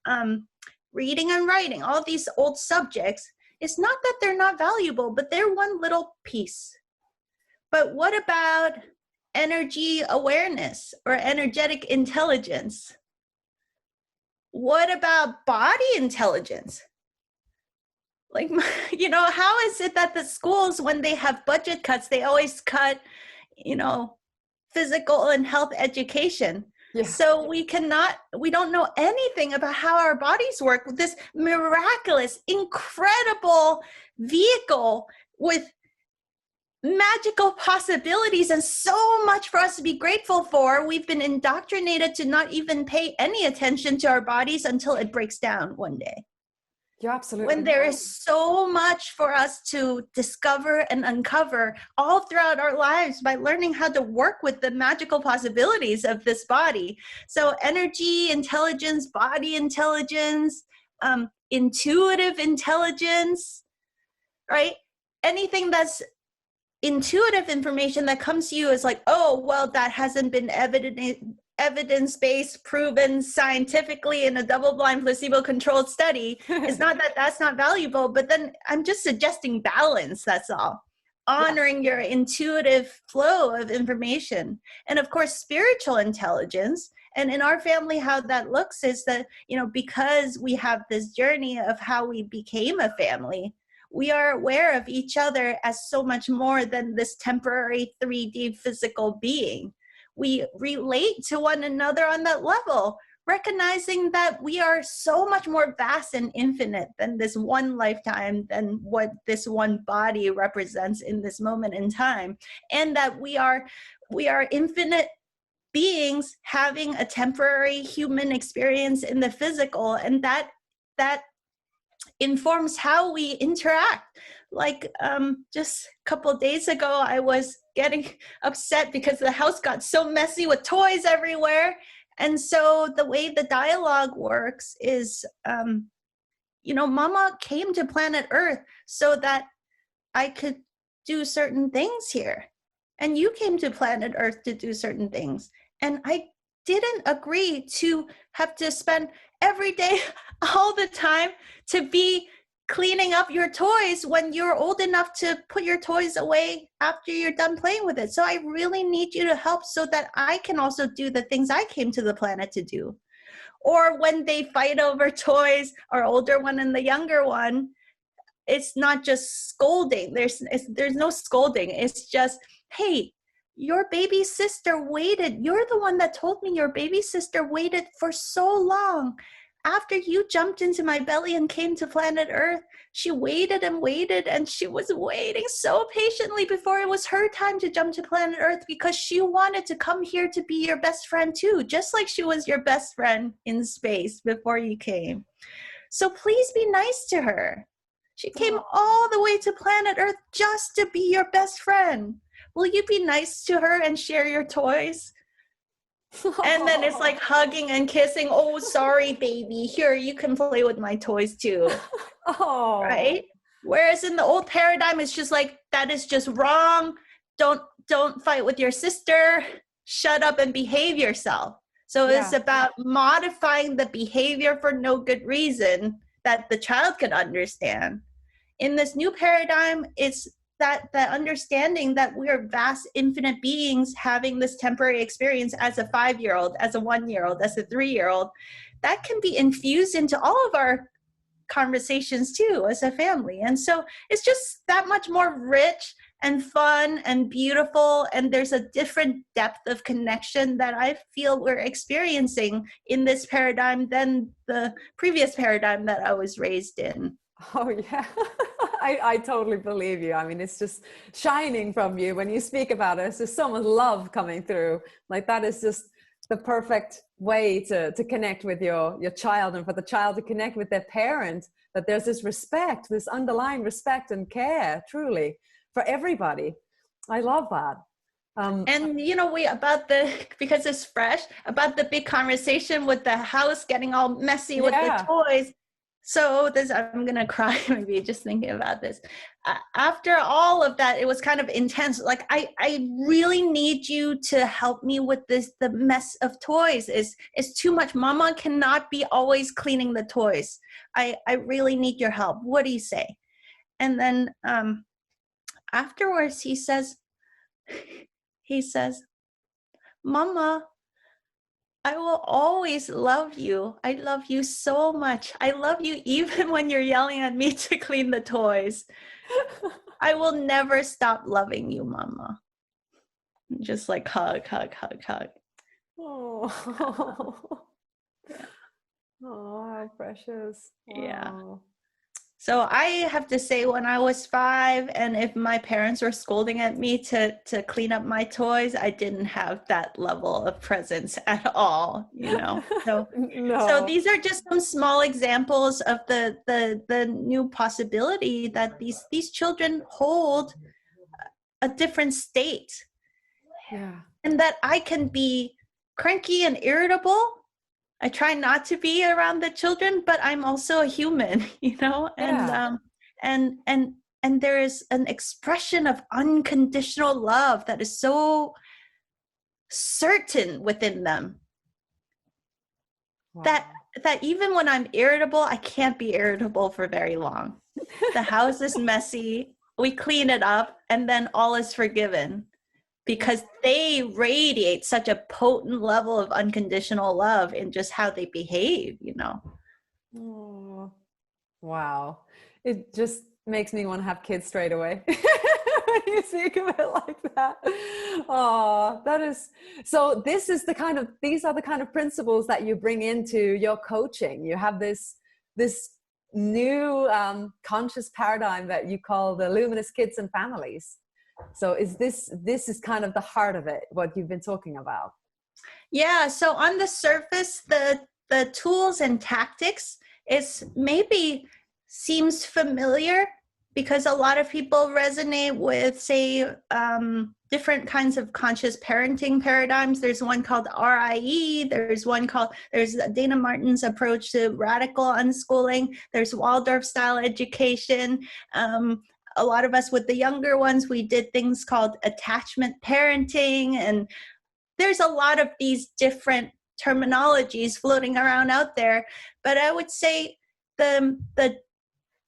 reading and writing, all these old subjects, it's not that they're not valuable, but they're one little piece. But what about energy awareness or energetic intelligence? What about body intelligence? Like, how is it that the schools, when they have budget cuts, they always cut, physical and health education? Yeah. So we don't know anything about how our bodies work with this miraculous, incredible vehicle with magical possibilities and so much for us to be grateful for. We've been indoctrinated to not even pay any attention to our bodies until it breaks down one day. You're absolutely when there is so much for us to discover and uncover all throughout our lives by learning how to work with the magical possibilities of this body. So energy, intelligence, body intelligence, intuitive intelligence, right? Anything that's intuitive information that comes to you is like, oh, well, that hasn't been evidence-based, proven scientifically in a double-blind placebo-controlled study. It's not that that's not valuable, but then I'm just suggesting balance, that's all. Honoring your intuitive flow of information. And of course, spiritual intelligence. And in our family, how that looks is that, because we have this journey of how we became a family, we are aware of each other as so much more than this temporary 3D physical being. We relate to one another on that level, recognizing that we are so much more vast and infinite than this one lifetime, than what this one body represents in this moment in time, and that we are infinite beings having a temporary human experience in the physical, and that informs how we interact. Like just a couple of days ago, I was getting upset because the house got so messy with toys everywhere. And so the way the dialogue works is, Mama came to planet Earth so that I could do certain things here. And you came to planet Earth to do certain things. And I didn't agree to have to spend every day, all the time, to be cleaning up your toys when you're old enough to put your toys away after you're done playing with it. So I really need you to help so that I can also do the things I came to the planet to do. Or when they fight over toys, our older one and the younger one, it's not just scolding. There's no scolding. It's just, hey, your baby sister waited. You're the one that told me your baby sister waited for so long. after you jumped into my belly and came to planet Earth, she waited and waited, and she was waiting so patiently before it was her time to jump to planet Earth, because she wanted to come here to be your best friend too, just like she was your best friend in space before you came. So please be nice to her. She came all the way to planet Earth just to be your best friend. Will you be nice to her and share your toys? And then it's like hugging and kissing. Oh, sorry, baby. Here, you can play with my toys too. Oh. Right? Whereas in the old paradigm, it's just like, that is just wrong. Don't fight with your sister. Shut up and behave yourself. So it's about modifying the behavior for no good reason that the child can understand. In this new paradigm, it's that understanding that we are vast, infinite beings having this temporary experience as a 5-year-old, as a 1-year-old, as a 3-year-old, that can be infused into all of our conversations too as a family. And so it's just that much more rich and fun and beautiful, and there's a different depth of connection that I feel we're experiencing in this paradigm than the previous paradigm that I was raised in. Oh yeah. I totally believe you. I mean, it's just shining from you when you speak about it. It's just so much love coming through. Like, that is just the perfect way to connect with your child, and for the child to connect with their parent, that there's this respect, this underlying respect and care, truly, for everybody. I love that. And you know, because it's fresh, about the big conversation with the house getting all messy with the toys. So I'm gonna cry maybe just thinking about this. After all of that, it was kind of intense. Like, I really need you to help me with this. The mess of toys is too much. Mama cannot be always cleaning the toys. I really need your help. What do you say? And then afterwards he says, Mama, I will always love you. I love you so much. I love you even when you're yelling at me to clean the toys. I will never stop loving you, Mama. Just like hug, hug, hug, hug. Oh, oh, how precious. Wow. Yeah. So I have to say, when I was 5, and if my parents were scolding at me to clean up my toys, I didn't have that level of presence at all, you know. So, no. So these are just some small examples of the new possibility that these children hold a different state. Yeah. And that I can be cranky and irritable. I try not to be around the children, but I'm also a human, you know, and there is an expression of unconditional love that is so certain within them. Wow. That even when I'm irritable, I can't be irritable for very long. The house is messy, we clean it up, and then all is forgiven. Because they radiate such a potent level of unconditional love in just how they behave, you know. Oh, wow. It just makes me want to have kids straight away. When you speak of it like that. Oh, that is, so these are the kind of principles that you bring into your coaching. You have this new conscious paradigm that you call the Luminous Kids and Families. So this is kind of the heart of it, what you've been talking about. Yeah, so on the surface, the tools and tactics maybe seems familiar, because a lot of people resonate with, say, different kinds of conscious parenting paradigms. There's one called RIE, there's Dana Martin's approach to radical unschooling, there's Waldorf style education. A lot of us with the younger ones, we did things called attachment parenting, and there's a lot of these different terminologies floating around out there. But I would say the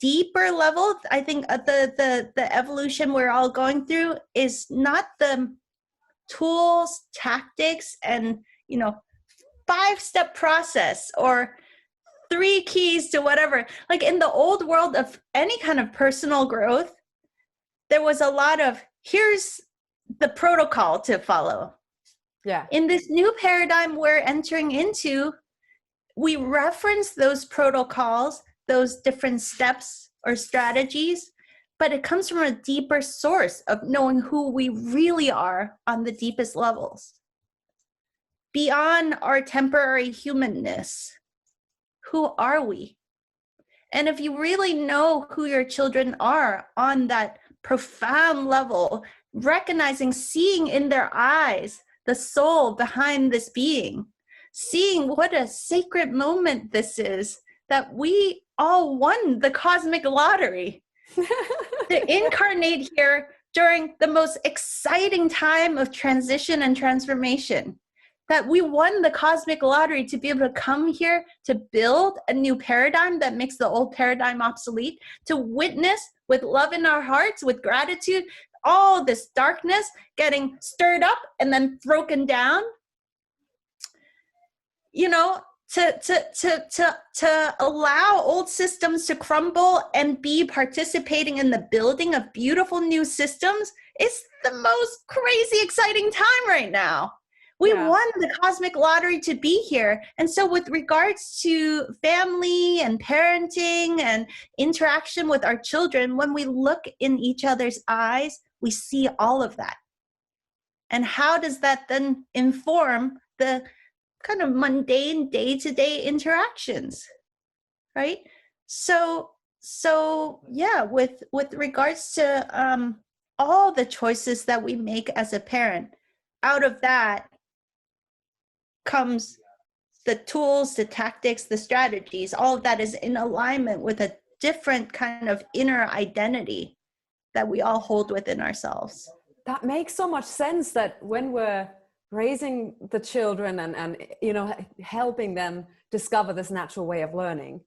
deeper level, I think the evolution we're all going through is not the tools, tactics, and 5-step process or 3 keys to whatever. Like in the old world of any kind of personal growth, there was a lot of, here's the protocol to follow. Yeah. In this new paradigm we're entering into, we reference those protocols, those different steps or strategies, but it comes from a deeper source of knowing who we really are on the deepest levels. Beyond our temporary humanness, who are we? And if you really know who your children are on that profound level, recognizing, seeing in their eyes the soul behind this being, seeing what a sacred moment this is, that we all won the cosmic lottery to incarnate here during the most exciting time of transition and transformation. That we won the cosmic lottery to be able to come here to build a new paradigm that makes the old paradigm obsolete, to witness with love in our hearts, with gratitude, all this darkness getting stirred up and then broken down. You know, to allow old systems to crumble and be participating in the building of beautiful new systems is the most crazy, exciting time right now. We won the cosmic lottery to be here. And so with regards to family and parenting and interaction with our children, when we look in each other's eyes, we see all of that. And how does that then inform the kind of mundane day-to-day interactions, right? So yeah, with regards to all the choices that we make as a parent, out of that comes the tools, the tactics, the strategies. All of that is in alignment with a different kind of inner identity that we all hold within ourselves. That makes so much sense, that when we're raising the children and you know, helping them discover this natural way of learning,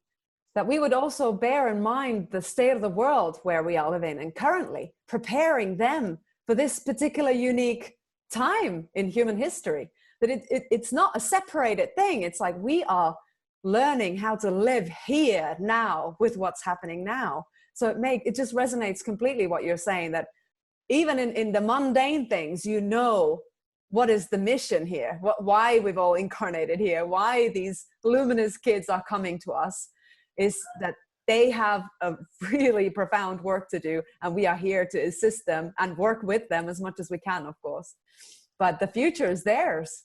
that we would also bear in mind the state of the world where we are living and currently preparing them for this particular unique time in human history. That it's not a separated thing. It's like we are learning how to live here now with what's happening now. So it just resonates completely what you're saying, that even in the mundane things, you know, what is the mission here? Why we've all incarnated here? Why these luminous kids are coming to us is that they have a really profound work to do, and we are here to assist them and work with them as much as we can, of course. But the future is theirs.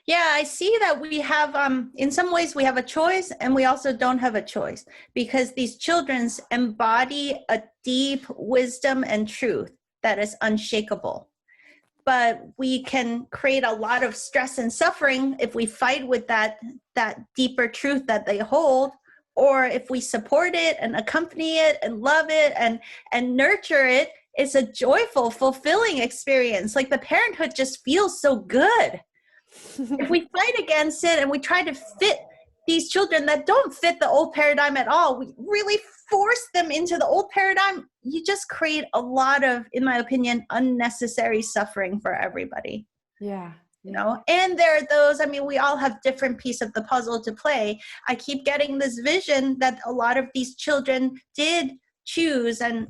Yeah, I see that we have, in some ways we have a choice, and we also don't have a choice, because these children embody a deep wisdom and truth that is unshakable. But we can create a lot of stress and suffering if we fight with that deeper truth that they hold, or if we support it and accompany it and love it and nurture it. It's a joyful, fulfilling experience. Like the parenthood just feels so good. If we fight against it and we try to fit these children that don't fit the old paradigm at all, we really force them into the old paradigm, you just create a lot of, in my opinion, unnecessary suffering for everybody. Yeah. You know, and there are those, I mean, we all have different pieces of the puzzle to play. I keep getting this vision that a lot of these children did choose, and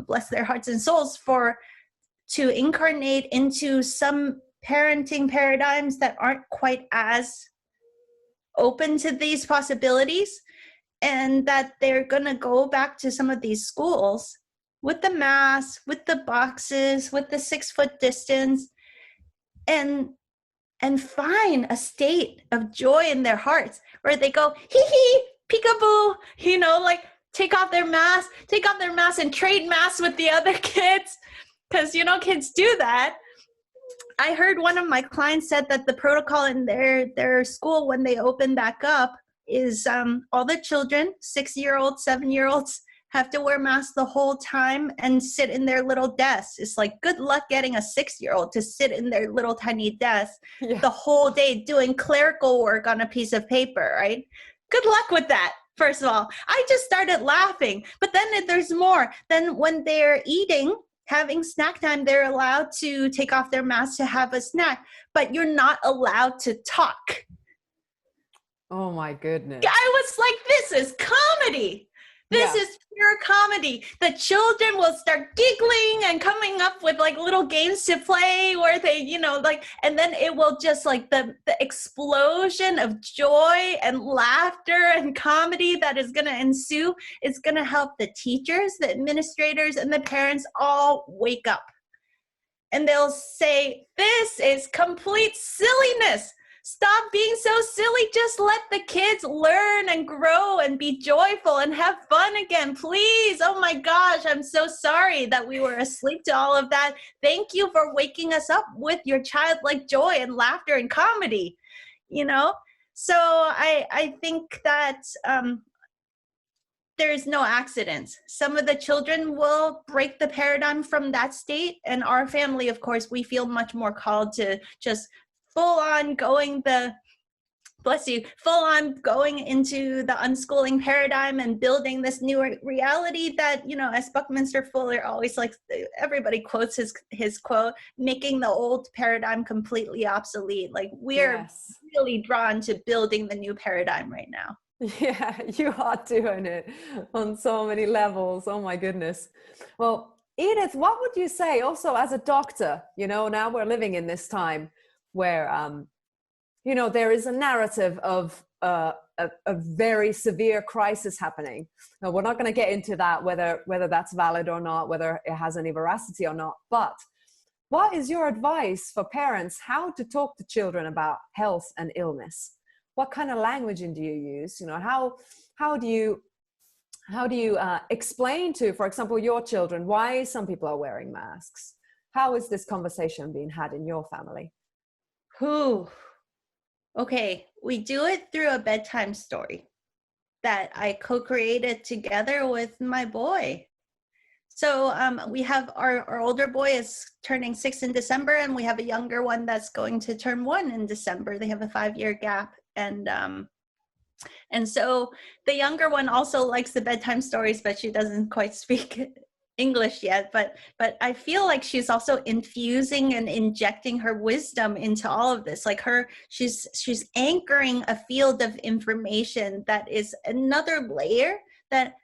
bless their hearts and souls, to incarnate into some parenting paradigms that aren't quite as open to these possibilities, and that they're going to go back to some of these schools with the masks, with the boxes, with the 6-foot distance, and find a state of joy in their hearts where they go, hee hee, peekaboo, you know, like take off their mask and trade masks with the other kids, because, you know, kids do that. I heard one of my clients said that the protocol in their school when they open back up is all the children, 6-year-olds, 7-year-olds, have to wear masks the whole time and sit in their little desks. It's like, good luck getting a 6-year-old to sit in their little tiny desk the whole day doing clerical work on a piece of paper, right? Good luck with that. First of all, I just started laughing, but then there's more. Then when they're eating, having snack time, they're allowed to take off their mask to have a snack, but you're not allowed to talk. Oh my goodness. I was like, this is comedy. This is pure comedy. The children will start giggling and coming up with like little games to play where they, you know, like, and then it will just like the explosion of joy and laughter and comedy that is going to ensue is going to help the teachers, the administrators, and the parents all wake up. And they'll say, this is complete silliness. Stop being so silly. Just let the kids learn and grow and be joyful and have fun again, please. Oh my gosh, I'm so sorry that we were asleep to all of that. Thank you for waking us up with your childlike joy and laughter and comedy, you know? So I think that there's no accidents. Some of the children will break the paradigm from that state. And our family, of course, we feel much more called to just full on going into the unschooling paradigm and building this new reality that, you know, as Buckminster Fuller always likes, everybody quotes his quote, making the old paradigm completely obsolete. Like we're really drawn to building the new paradigm right now. Yeah, you are doing it on so many levels. Oh my goodness. Well, Edith, what would you say also as a doctor? You know, now we're living in this time where, you know, there is a narrative of a very severe crisis happening. Now, we're not going to get into that, whether that's valid or not, whether it has any veracity or not. But what is your advice for parents how to talk to children about health and illness? What kind of languaging do you use? You know, how do you explain to, for example, your children why some people are wearing masks? How is this conversation being had in your family? Okay, we do it through a bedtime story that I co-created together with my boy. So we have our older boy is turning 6 in December, and we have a younger one that's going to turn 1 in December. They have a 5-year gap. And so the younger one also likes the bedtime stories, but she doesn't quite speak English yet. But I feel like she's also infusing and injecting her wisdom into all of this. Like she's anchoring a field of information that is another layer that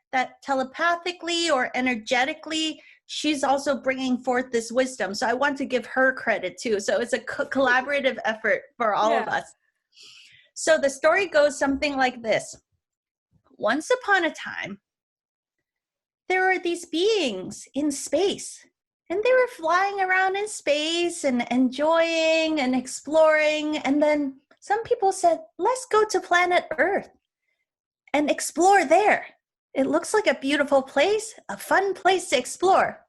telepathically or energetically, she's also bringing forth this wisdom. So I want to give her credit too. So it's a collaborative effort for all of us. So the story goes something like this. Once upon a time, there were these beings in space, and they were flying around in space and enjoying and exploring. And then some people said, let's go to planet Earth and explore there. It looks like a beautiful place, a fun place to explore.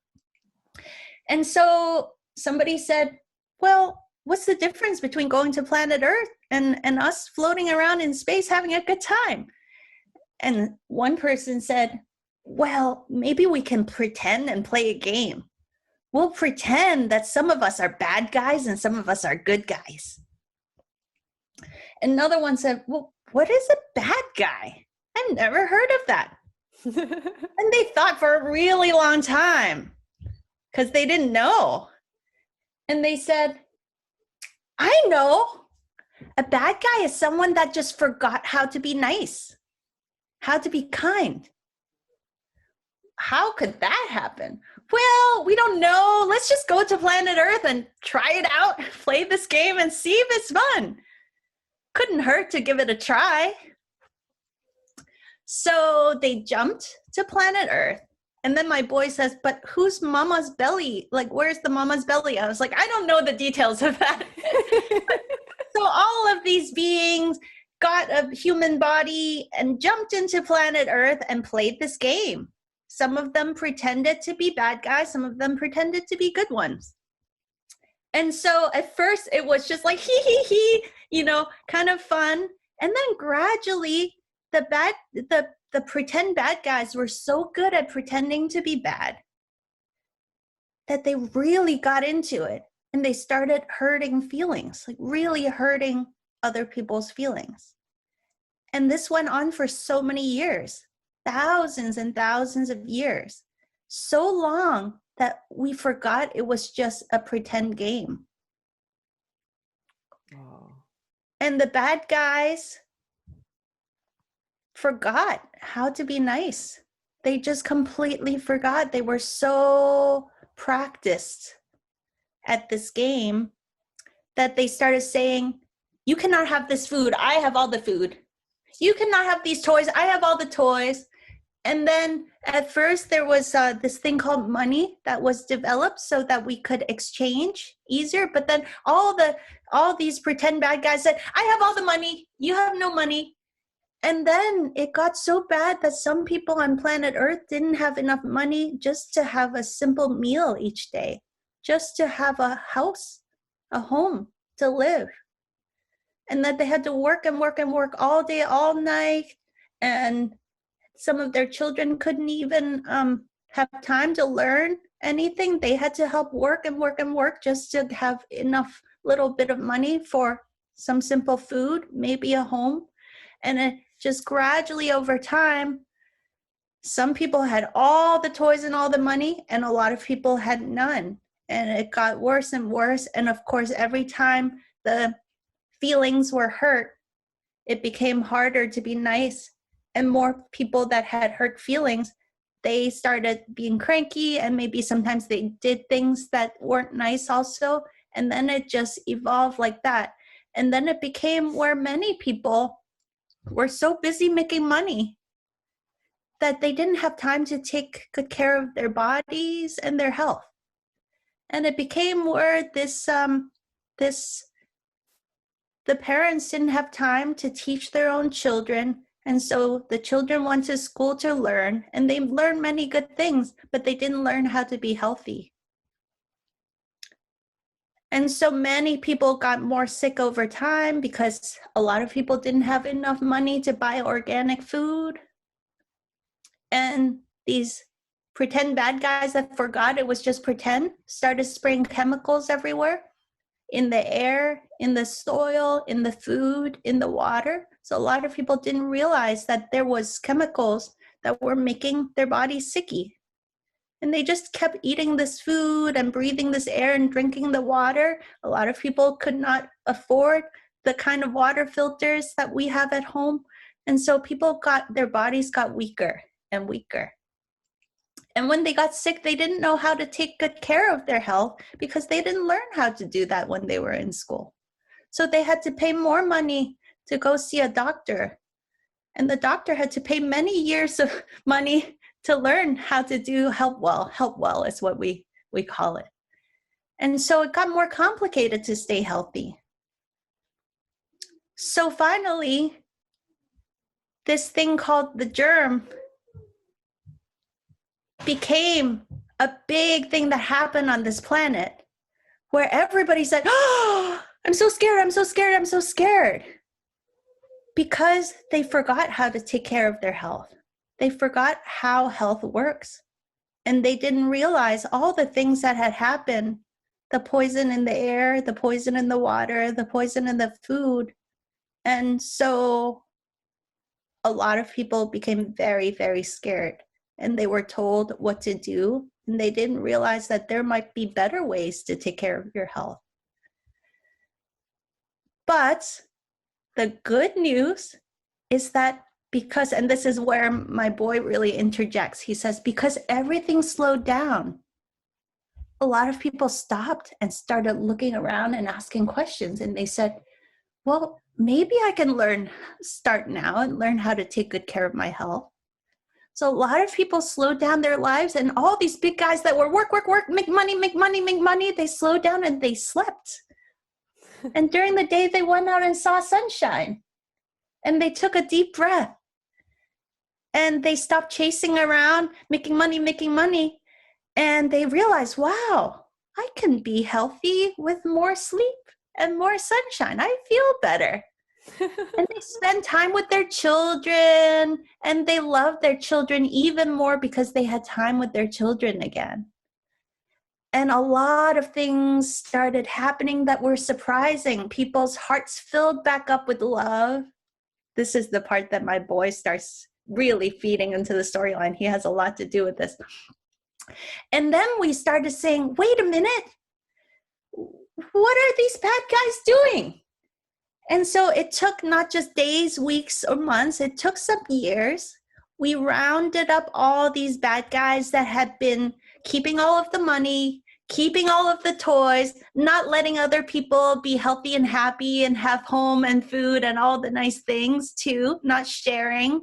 And so somebody said, well, what's the difference between going to planet Earth and us floating around in space having a good time? And one person said, well, maybe we can pretend and play a game. We'll pretend that some of us are bad guys and some of us are good guys. Another one said, well, what is a bad guy? I've never heard of that. And they thought for a really long time because they didn't know. And they said, I know. A bad guy is someone that just forgot how to be nice, how to be kind. How could that happen? Well, we don't know. Let's just go to planet Earth and try it out, play this game and see if it's fun. Couldn't hurt to give it a try. So they jumped to planet Earth. And then my boy says, but who's mama's belly? Like, where's the mama's belly? I was like, I don't know the details of that. So all of these beings got a human body and jumped into planet Earth and played this game. Some of them pretended to be bad guys. Some of them pretended to be good ones. And so at first it was just like, hee, you know, kind of fun. And then gradually the pretend bad guys were so good at pretending to be bad that they really got into it. And they started hurting feelings, like really hurting other people's feelings. And this went on for so many years, thousands and thousands of years, so long that we forgot it was just a pretend game. Oh. And the bad guys forgot how to be nice They just completely forgot. They were so practiced at this game that they started saying, you cannot have this food. I have all the food. You cannot have these toys. I have all the toys. And then at first there was this thing called money that was developed so that we could exchange easier. But then all these pretend bad guys said, I have all the money. You have no money. And then it got so bad that some people on planet Earth didn't have enough money just to have a simple meal each day, just to have a house, a home to live. And that they had to work and work and work all day, all night. And some of their children couldn't even have time to learn anything. They had to help work and work and work just to have enough little bit of money for some simple food, maybe a home. And it just gradually over time, some people had all the toys and all the money, and a lot of people had none. And it got worse and worse. And of course, every time the feelings were hurt, it became harder to be nice. And more people that had hurt feelings, they started being cranky, and maybe sometimes they did things that weren't nice also. And then it just evolved like that. And then it became where many people were so busy making money that they didn't have time to take good care of their bodies and their health. And it became where the parents didn't have time to teach their own children. And so the children went to school to learn, and they learned many good things, but they didn't learn how to be healthy. And so many people got more sick over time because a lot of people didn't have enough money to buy organic food. And these pretend bad guys that forgot it was just pretend started spraying chemicals everywhere, in the air, in the soil, in the food, in the water. So a lot of people didn't realize that there was chemicals that were making their bodies sicky. And they just kept eating this food and breathing this air and drinking the water. A lot of people could not afford the kind of water filters that we have at home. And so their bodies got weaker and weaker. And when they got sick, they didn't know how to take good care of their health because they didn't learn how to do that when they were in school. So they had to pay more money to go see a doctor. And the doctor had to pay many years of money to learn how to do help well is what we call it. And so it got more complicated to stay healthy. So finally, this thing called the germ became a big thing that happened on this planet, where everybody said, oh, I'm so scared, I'm so scared, I'm so scared. Because they forgot how to take care of their health. They forgot how health works. And they didn't realize all the things that had happened, the poison in the air, the poison in the water, the poison in the food. And so a lot of people became very, very scared. And they were told what to do. And they didn't realize that there might be better ways to take care of your health. But the good news is that because, and this is where my boy really interjects, he says, because everything slowed down, a lot of people stopped and started looking around and asking questions. And they said, well, maybe I can start now and learn how to take good care of my health. So a lot of people slowed down their lives, and all these big guys that were work, make money, they slowed down and they slept. And during the day, they went out and saw sunshine, and they took a deep breath, and they stopped chasing around, making money, and they realized, wow, I can be healthy with more sleep and more sunshine. I feel better. And they spend time with their children, and they love their children even more because they had time with their children again. And a lot of things started happening that were surprising. People's hearts filled back up with love. This is the part that my boy starts really feeding into the storyline. He has a lot to do with this. And then we started saying, wait a minute, what are these bad guys doing? And so it took not just days, weeks, or months, it took some years we rounded up all these bad guys that had been keeping all of the money, keeping all of the toys, not letting other people be healthy and happy and have home and food and all the nice things too, not sharing.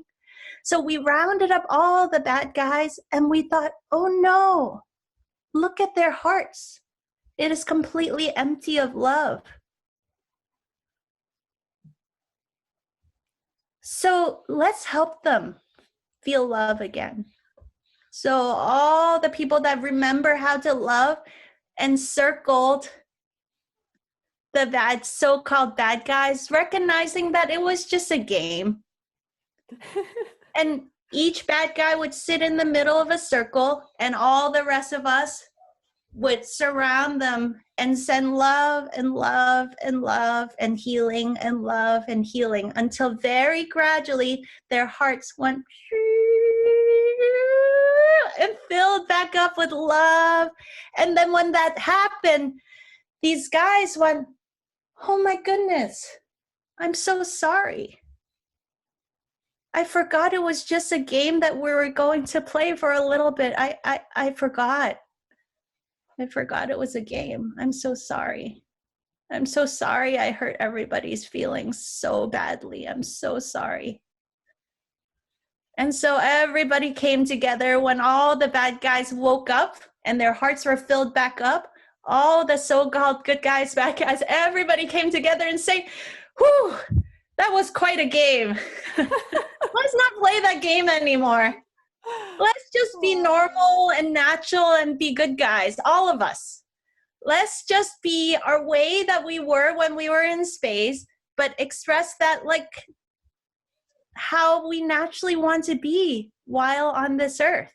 So we rounded up all the bad guys and we thought, oh no, look at their hearts. It is completely empty of love. So let's help them feel love again. So all the people that remember how to love encircled the bad, so-called bad guys, recognizing that it was just a game. And each bad guy would sit in the middle of a circle, and all the rest of us would surround them and send love and love and love and healing and love and healing until very gradually their hearts went and filled back up with love. And then when that happened, these guys went, oh my goodness, I'm so sorry. I forgot it was just a game that we were going to play for a little bit. I forgot. I forgot it was a game. I'm so sorry. I'm so sorry I hurt everybody's feelings so badly. I'm so sorry. And so everybody came together when all the bad guys woke up and their hearts were filled back up. All the so-called good guys, bad guys, everybody came together and say, whew, that was quite a game. Let's not play that game anymore. Let's just be normal and natural and be good guys, all of us. Let's just be our way that we were when we were in space, but express that like how we naturally want to be while on this earth.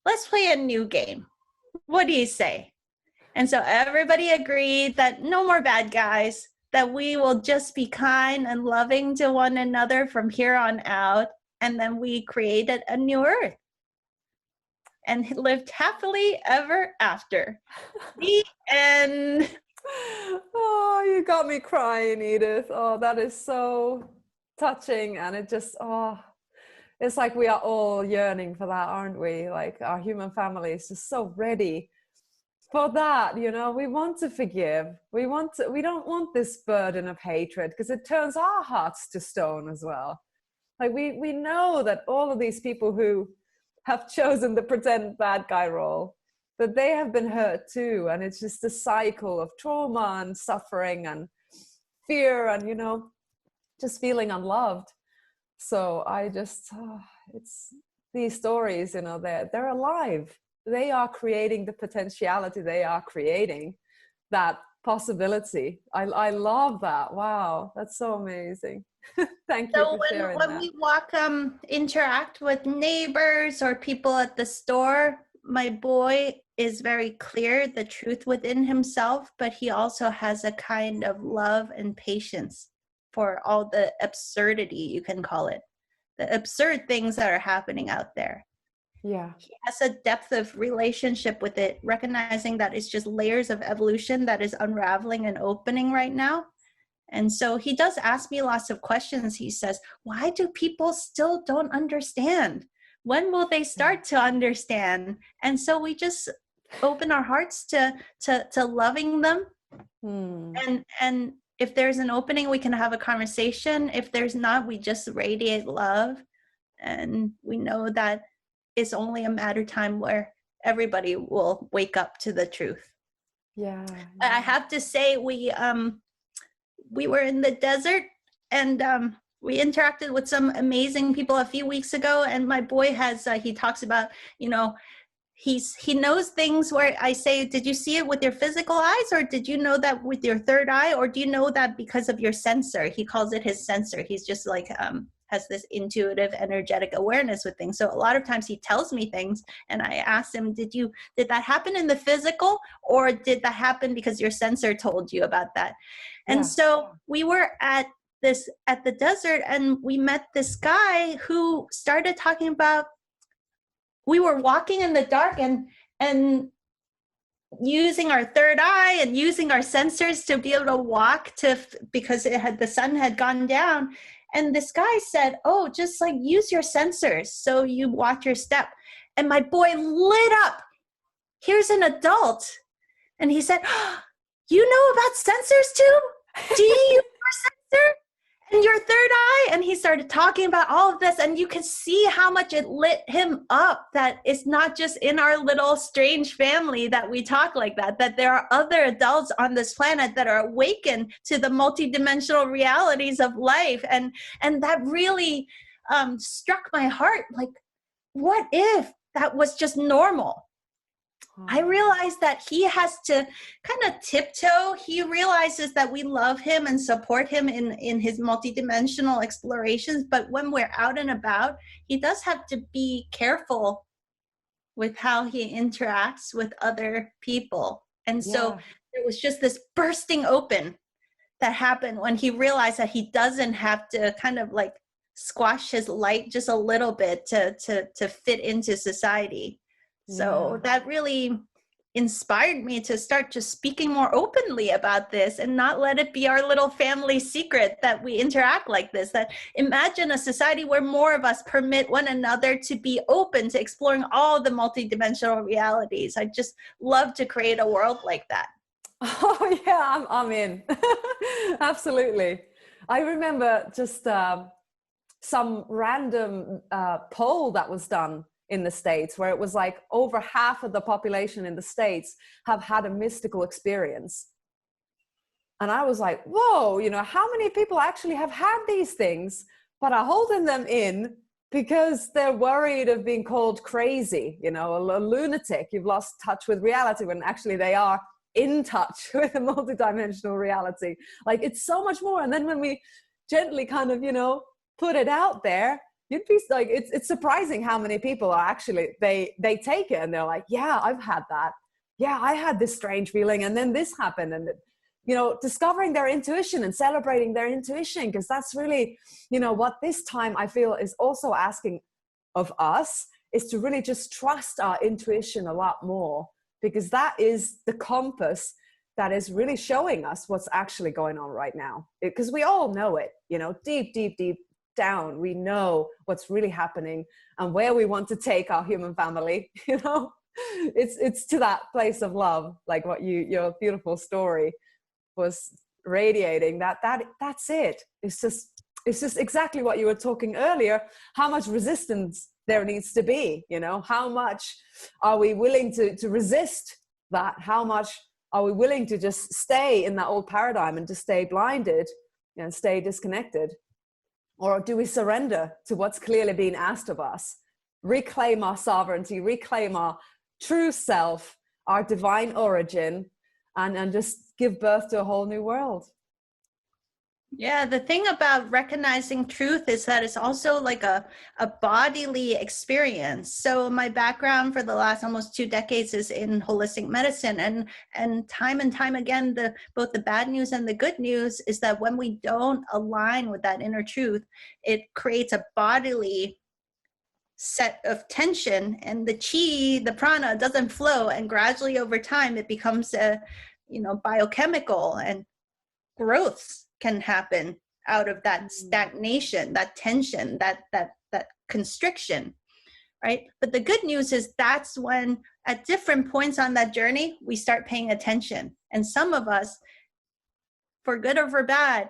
Let's play a new game. What do you say? And so everybody agreed that no more bad guys, that we will just be kind and loving to one another from here on out. And then we created a new earth and lived happily ever after. The end. Oh, you got me crying, Edith. Oh, that is so touching. And it just, oh, it's like we are all yearning for that, aren't we? Like our human family is just so ready for that, you know. We want to forgive. We don't want this burden of hatred because it turns our hearts to stone as well. Like we know that all of these people who have chosen the pretend bad guy role, that they have been hurt too. And it's just a cycle of trauma and suffering and fear and, you know, just feeling unloved. So I just, it's these stories, you know, they're alive. They are creating the potentiality. They are creating that possibility. I love that. Wow, that's so amazing. Thank you for sharing that. So when we walk, interact with neighbors or people at the store, my boy is very clear the truth within himself, but he also has a kind of love and patience for all the absurdity, you can call it, the absurd things that are happening out there. Yeah. He has a depth of relationship with it, recognizing that it's just layers of evolution that is unraveling and opening right now. And so he does ask me lots of questions. He says, why do people still don't understand? When will they start to understand? And so we just open our hearts to loving them. And if there's an opening, we can have a conversation. If there's not, we just radiate love. And we know that it's only a matter of time where everybody will wake up to the truth. Yeah. I have to say, we were in the desert and we interacted with some amazing people a few weeks ago. And my boy has, he talks about, you know, he knows things where I say, did you see it with your physical eyes, or did you know that with your third eye, or do you know that because of your sensor? He calls it his sensor. He's just like, has this intuitive, energetic awareness with things. So a lot of times he tells me things and I ask him, did that happen in the physical, or did that happen because your sensor told you about that? And so we were at the desert and we met this guy who started talking about, we were walking in the dark and using our third eye and using our sensors to be able to walk because the sun had gone down. And this guy said, oh, just like use your sensors so you watch your step. And my boy lit up. Here's an adult. And he said, oh, you know about sensors too? Do you use your sensor and your third eye? And he started talking about all of this, and you could see how much it lit him up, that it's not just in our little strange family that we talk like that, that there are other adults on this planet that are awakened to the multidimensional realities of life. And that really struck my heart. Like, what if that was just normal? I realized that he has to kind of tiptoe. He realizes that we love him and support him in his multidimensional explorations. But when we're out and about, he does have to be careful with how he interacts with other people. And so there was just this bursting open that happened when he realized that he doesn't have to kind of like squash his light just a little bit to fit into society. So that really inspired me to start just speaking more openly about this and not let it be our little family secret that we interact like this. That imagine a society where more of us permit one another to be open to exploring all the multidimensional realities. I just love to create a world like that. Oh yeah, I'm in. Absolutely. I remember just some random poll that was done in the States, where it was like over half of the population in the States have had a mystical experience. And I was like, whoa, you know, how many people actually have had these things, but are holding them in because they're worried of being called crazy, you know, a lunatic, you've lost touch with reality, when actually they are in touch with a multidimensional reality. Like, it's so much more. And then when we gently kind of, you know, put it out there, you'd be like, it's surprising how many people are actually, they take it and they're like, yeah, I've had that. Yeah, I had this strange feeling, and then this happened. And, you know, discovering their intuition and celebrating their intuition, because that's really, you know, what this time I feel is also asking of us, is to really just trust our intuition a lot more, because that is the compass that is really showing us what's actually going on right now. Because we all know it, you know, deep down, we know what's really happening and where we want to take our human family. You know, it's to that place of love, like what your beautiful story was radiating. That's it. It's just exactly what you were talking earlier, how much resistance there needs to be. You know, how much are we willing to resist that? How much are we willing to just stay in that old paradigm and just stay blinded and stay disconnected? Or do we surrender to what's clearly being asked of us? Reclaim our sovereignty, reclaim our true self, our divine origin, and just give birth to a whole new world. Yeah, the thing about recognizing truth is that it's also like a bodily experience. So my background for the last almost 2 decades is in holistic medicine, and time again, both the bad news and the good news is that when we don't align with that inner truth, it creates a bodily set of tension, and the chi, the prana, doesn't flow, and gradually over time it becomes a, you know, biochemical, and growths can happen out of that stagnation, that tension, that constriction, right? But the good news is that's when at different points on that journey, we start paying attention. And some of us, for good or for bad,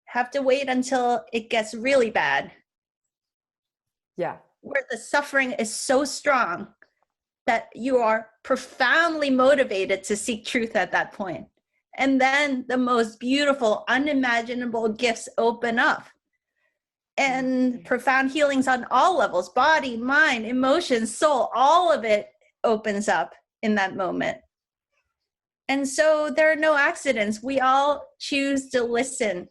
have to wait until it gets really bad. Yeah. Where the suffering is so strong that you are profoundly motivated to seek truth at that point. And then the most beautiful, unimaginable gifts open up. And profound healings on all levels, body, mind, emotions, soul, all of it opens up in that moment. And so there are no accidents. We all choose to listen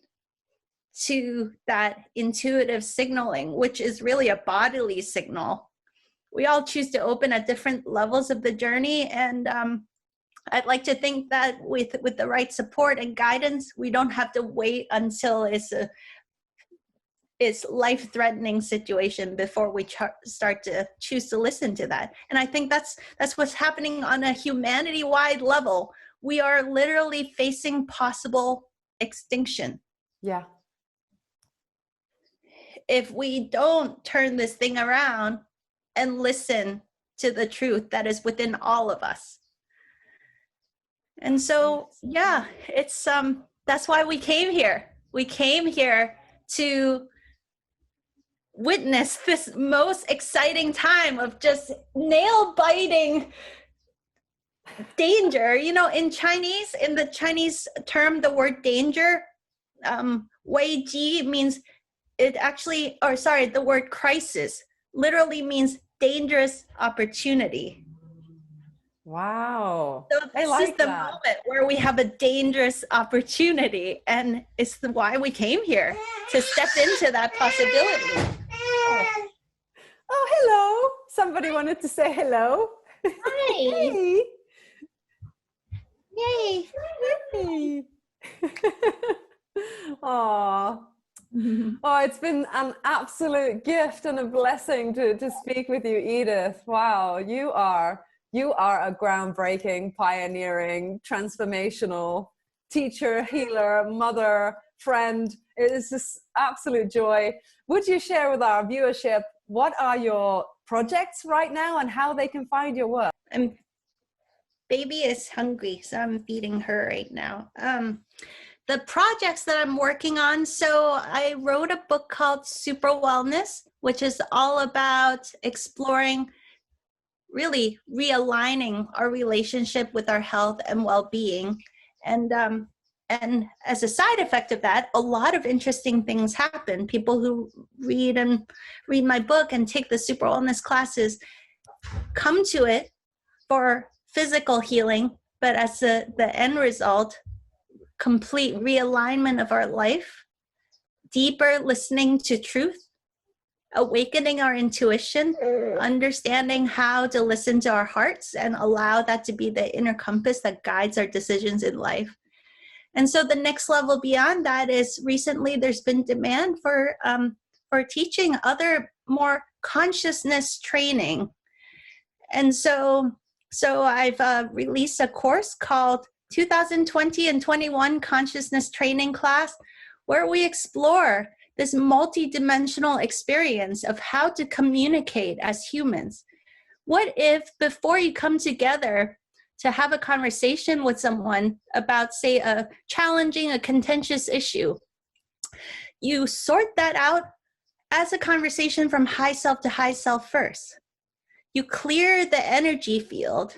to that intuitive signaling, which is really a bodily signal. We all choose to open at different levels of the journey. And I'd like to think that with the right support and guidance, we don't have to wait until it's life-threatening situation before we start to choose to listen to that. And I think that's what's happening on a humanity-wide level. We are literally facing possible extinction. Yeah. if we don't turn this thing around and listen to the truth that is within all of us. And so, yeah, it's that's why we came here. We came here to witness this most exciting time of just nail-biting danger. You know, in the Chinese term, the word danger, wei ji means the word crisis literally means dangerous opportunity. Wow. So this is the moment where we have a dangerous opportunity, and it's why we came here, to step into that possibility. Oh, hello. Somebody wanted to say hello. Hi. Hey. Yay. Hey. Aww. Oh, it's been an absolute gift and a blessing to speak with you, Edith. Wow, you are a groundbreaking, pioneering, transformational teacher, healer, mother, friend. It is just absolute joy. Would you share with our viewership what are your projects right now and how they can find your work? Baby is hungry, so I'm feeding her right now. The projects that I'm working on, so I wrote a book called Super Wellness, which is all about exploring, really realigning our relationship with our health and well-being. And as a side effect of that, a lot of interesting things happen. People who read my book and take the Super Wellness classes come to it for physical healing, but as the end result, complete realignment of our life, deeper listening to truth, awakening our intuition, understanding how to listen to our hearts and allow that to be the inner compass that guides our decisions in life. And so the next level beyond that is, recently there's been demand for teaching other more consciousness training. And so I've released a course called 2020 and 21 Consciousness Training Class, where we explore this multidimensional experience of how to communicate as humans. What if, before you come together to have a conversation with someone about, say, a contentious issue, you sort that out as a conversation from high self to high self first. You clear the energy field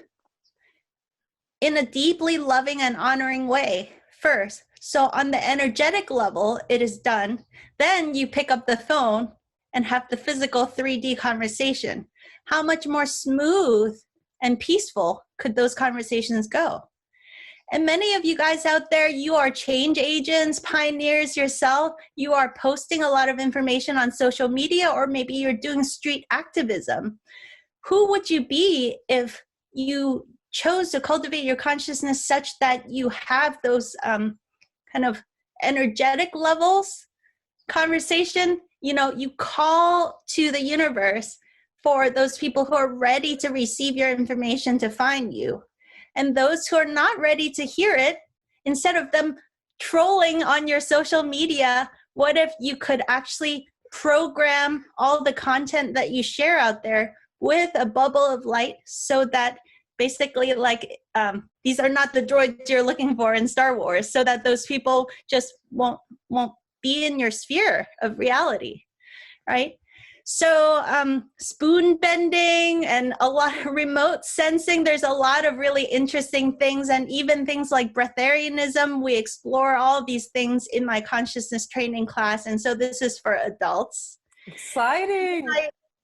in a deeply loving and honoring way first. So on the energetic level, it is done. Then you pick up the phone and have the physical 3D conversation. How much more smooth and peaceful could those conversations go? And many of you guys out there, you are change agents, pioneers yourself. You are posting a lot of information on social media, or maybe you're doing street activism. Who would you be if you chose to cultivate your consciousness such that you have those kind of energetic levels conversation? You know, you call to the universe for those people who are ready to receive your information to find you. And those who are not ready to hear it, instead of them trolling on your social media, what if you could actually program all the content that you share out there with a bubble of light, so that basically, like, these are not the droids you're looking for in Star Wars, so that those people just won't be in your sphere of reality, right? So spoon bending and a lot of remote sensing, there's a lot of really interesting things, and even things like breatharianism. We explore all of these things in my consciousness training class, and so this is for adults. Exciting.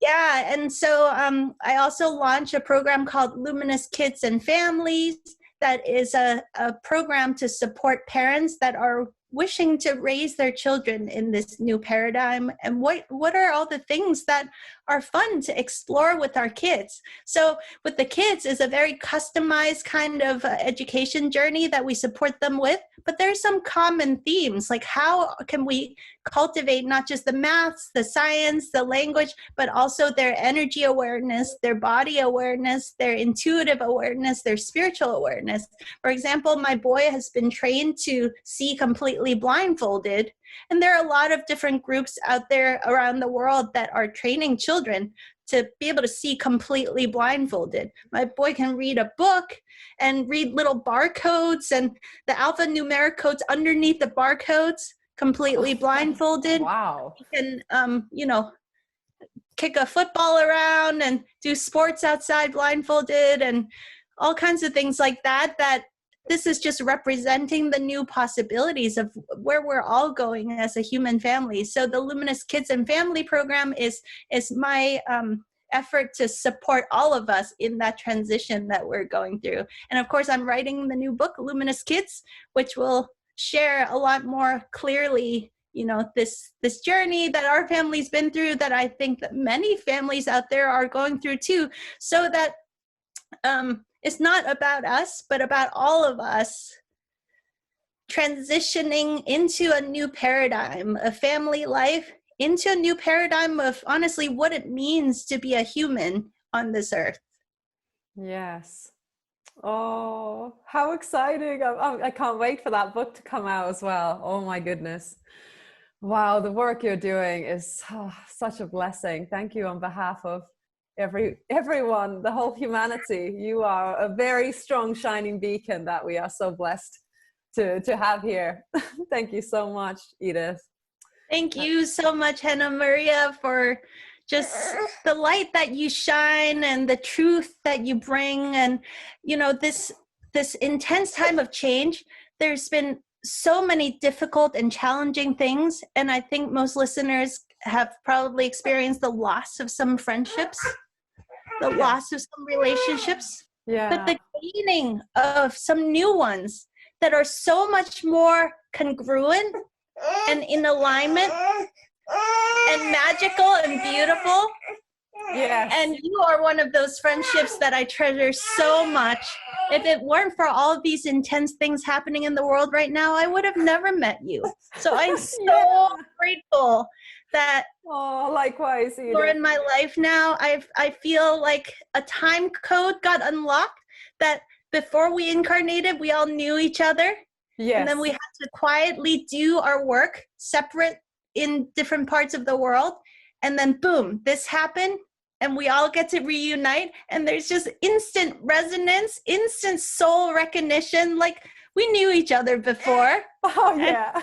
Yeah, and so I also launched a program called Luminous Kids and Families that is a program to support parents that are wishing to raise their children in this new paradigm, and what are all the things that are fun to explore with our kids. So with the kids is a very customized kind of education journey that we support them with, but there's some common themes, like how can we cultivate not just the maths, the science, the language, but also their energy awareness, their body awareness, their intuitive awareness, their spiritual awareness. For example, my boy has been trained to see completely completely blindfolded. And there are a lot of different groups out there around the world that are training children to be able to see completely blindfolded. My boy can read a book and read little barcodes and the alphanumeric codes underneath the barcodes, completely blindfolded. Wow. He can, kick a football around and do sports outside blindfolded and all kinds of things like that, that this is just representing the new possibilities of where we're all going as a human family. So the Luminous Kids and Family program is my effort to support all of us in that transition that we're going through. And of course, I'm writing the new book, Luminous Kids, which will share a lot more clearly, this journey that our family's been through, that I think that many families out there are going through too, so that it's not about us, but about all of us transitioning into a new paradigm of family life, into a new paradigm of honestly what it means to be a human on this earth. Yes. Oh, how exciting. I can't wait for that book to come out as well. Oh my goodness. Wow, the work you're doing is such a blessing. Thank you on behalf of everyone, the whole humanity. You are a very strong shining beacon that we are so blessed to have here. Thank you so much, Edith. Thank you so much, Henna Maria, for just the light that you shine and the truth that you bring. And, this intense time of change, there's been so many difficult and challenging things. And I think most listeners have probably experienced the loss of some friendships, the loss of some relationships, but the gaining of some new ones that are so much more congruent and in alignment and magical and beautiful. Yes. And you are one of those friendships that I treasure so much. If it weren't for all of these intense things happening in the world right now, I would have never met you. So I'm so grateful that likewise, Edith. You're in my life now. I feel like a time code got unlocked, that before we incarnated, we all knew each other. Yes. And then we had to quietly do our work separate in different parts of the world. And then boom, this happened. And we all get to reunite, and there's just instant resonance, instant soul recognition. Like we knew each other before. Oh yeah.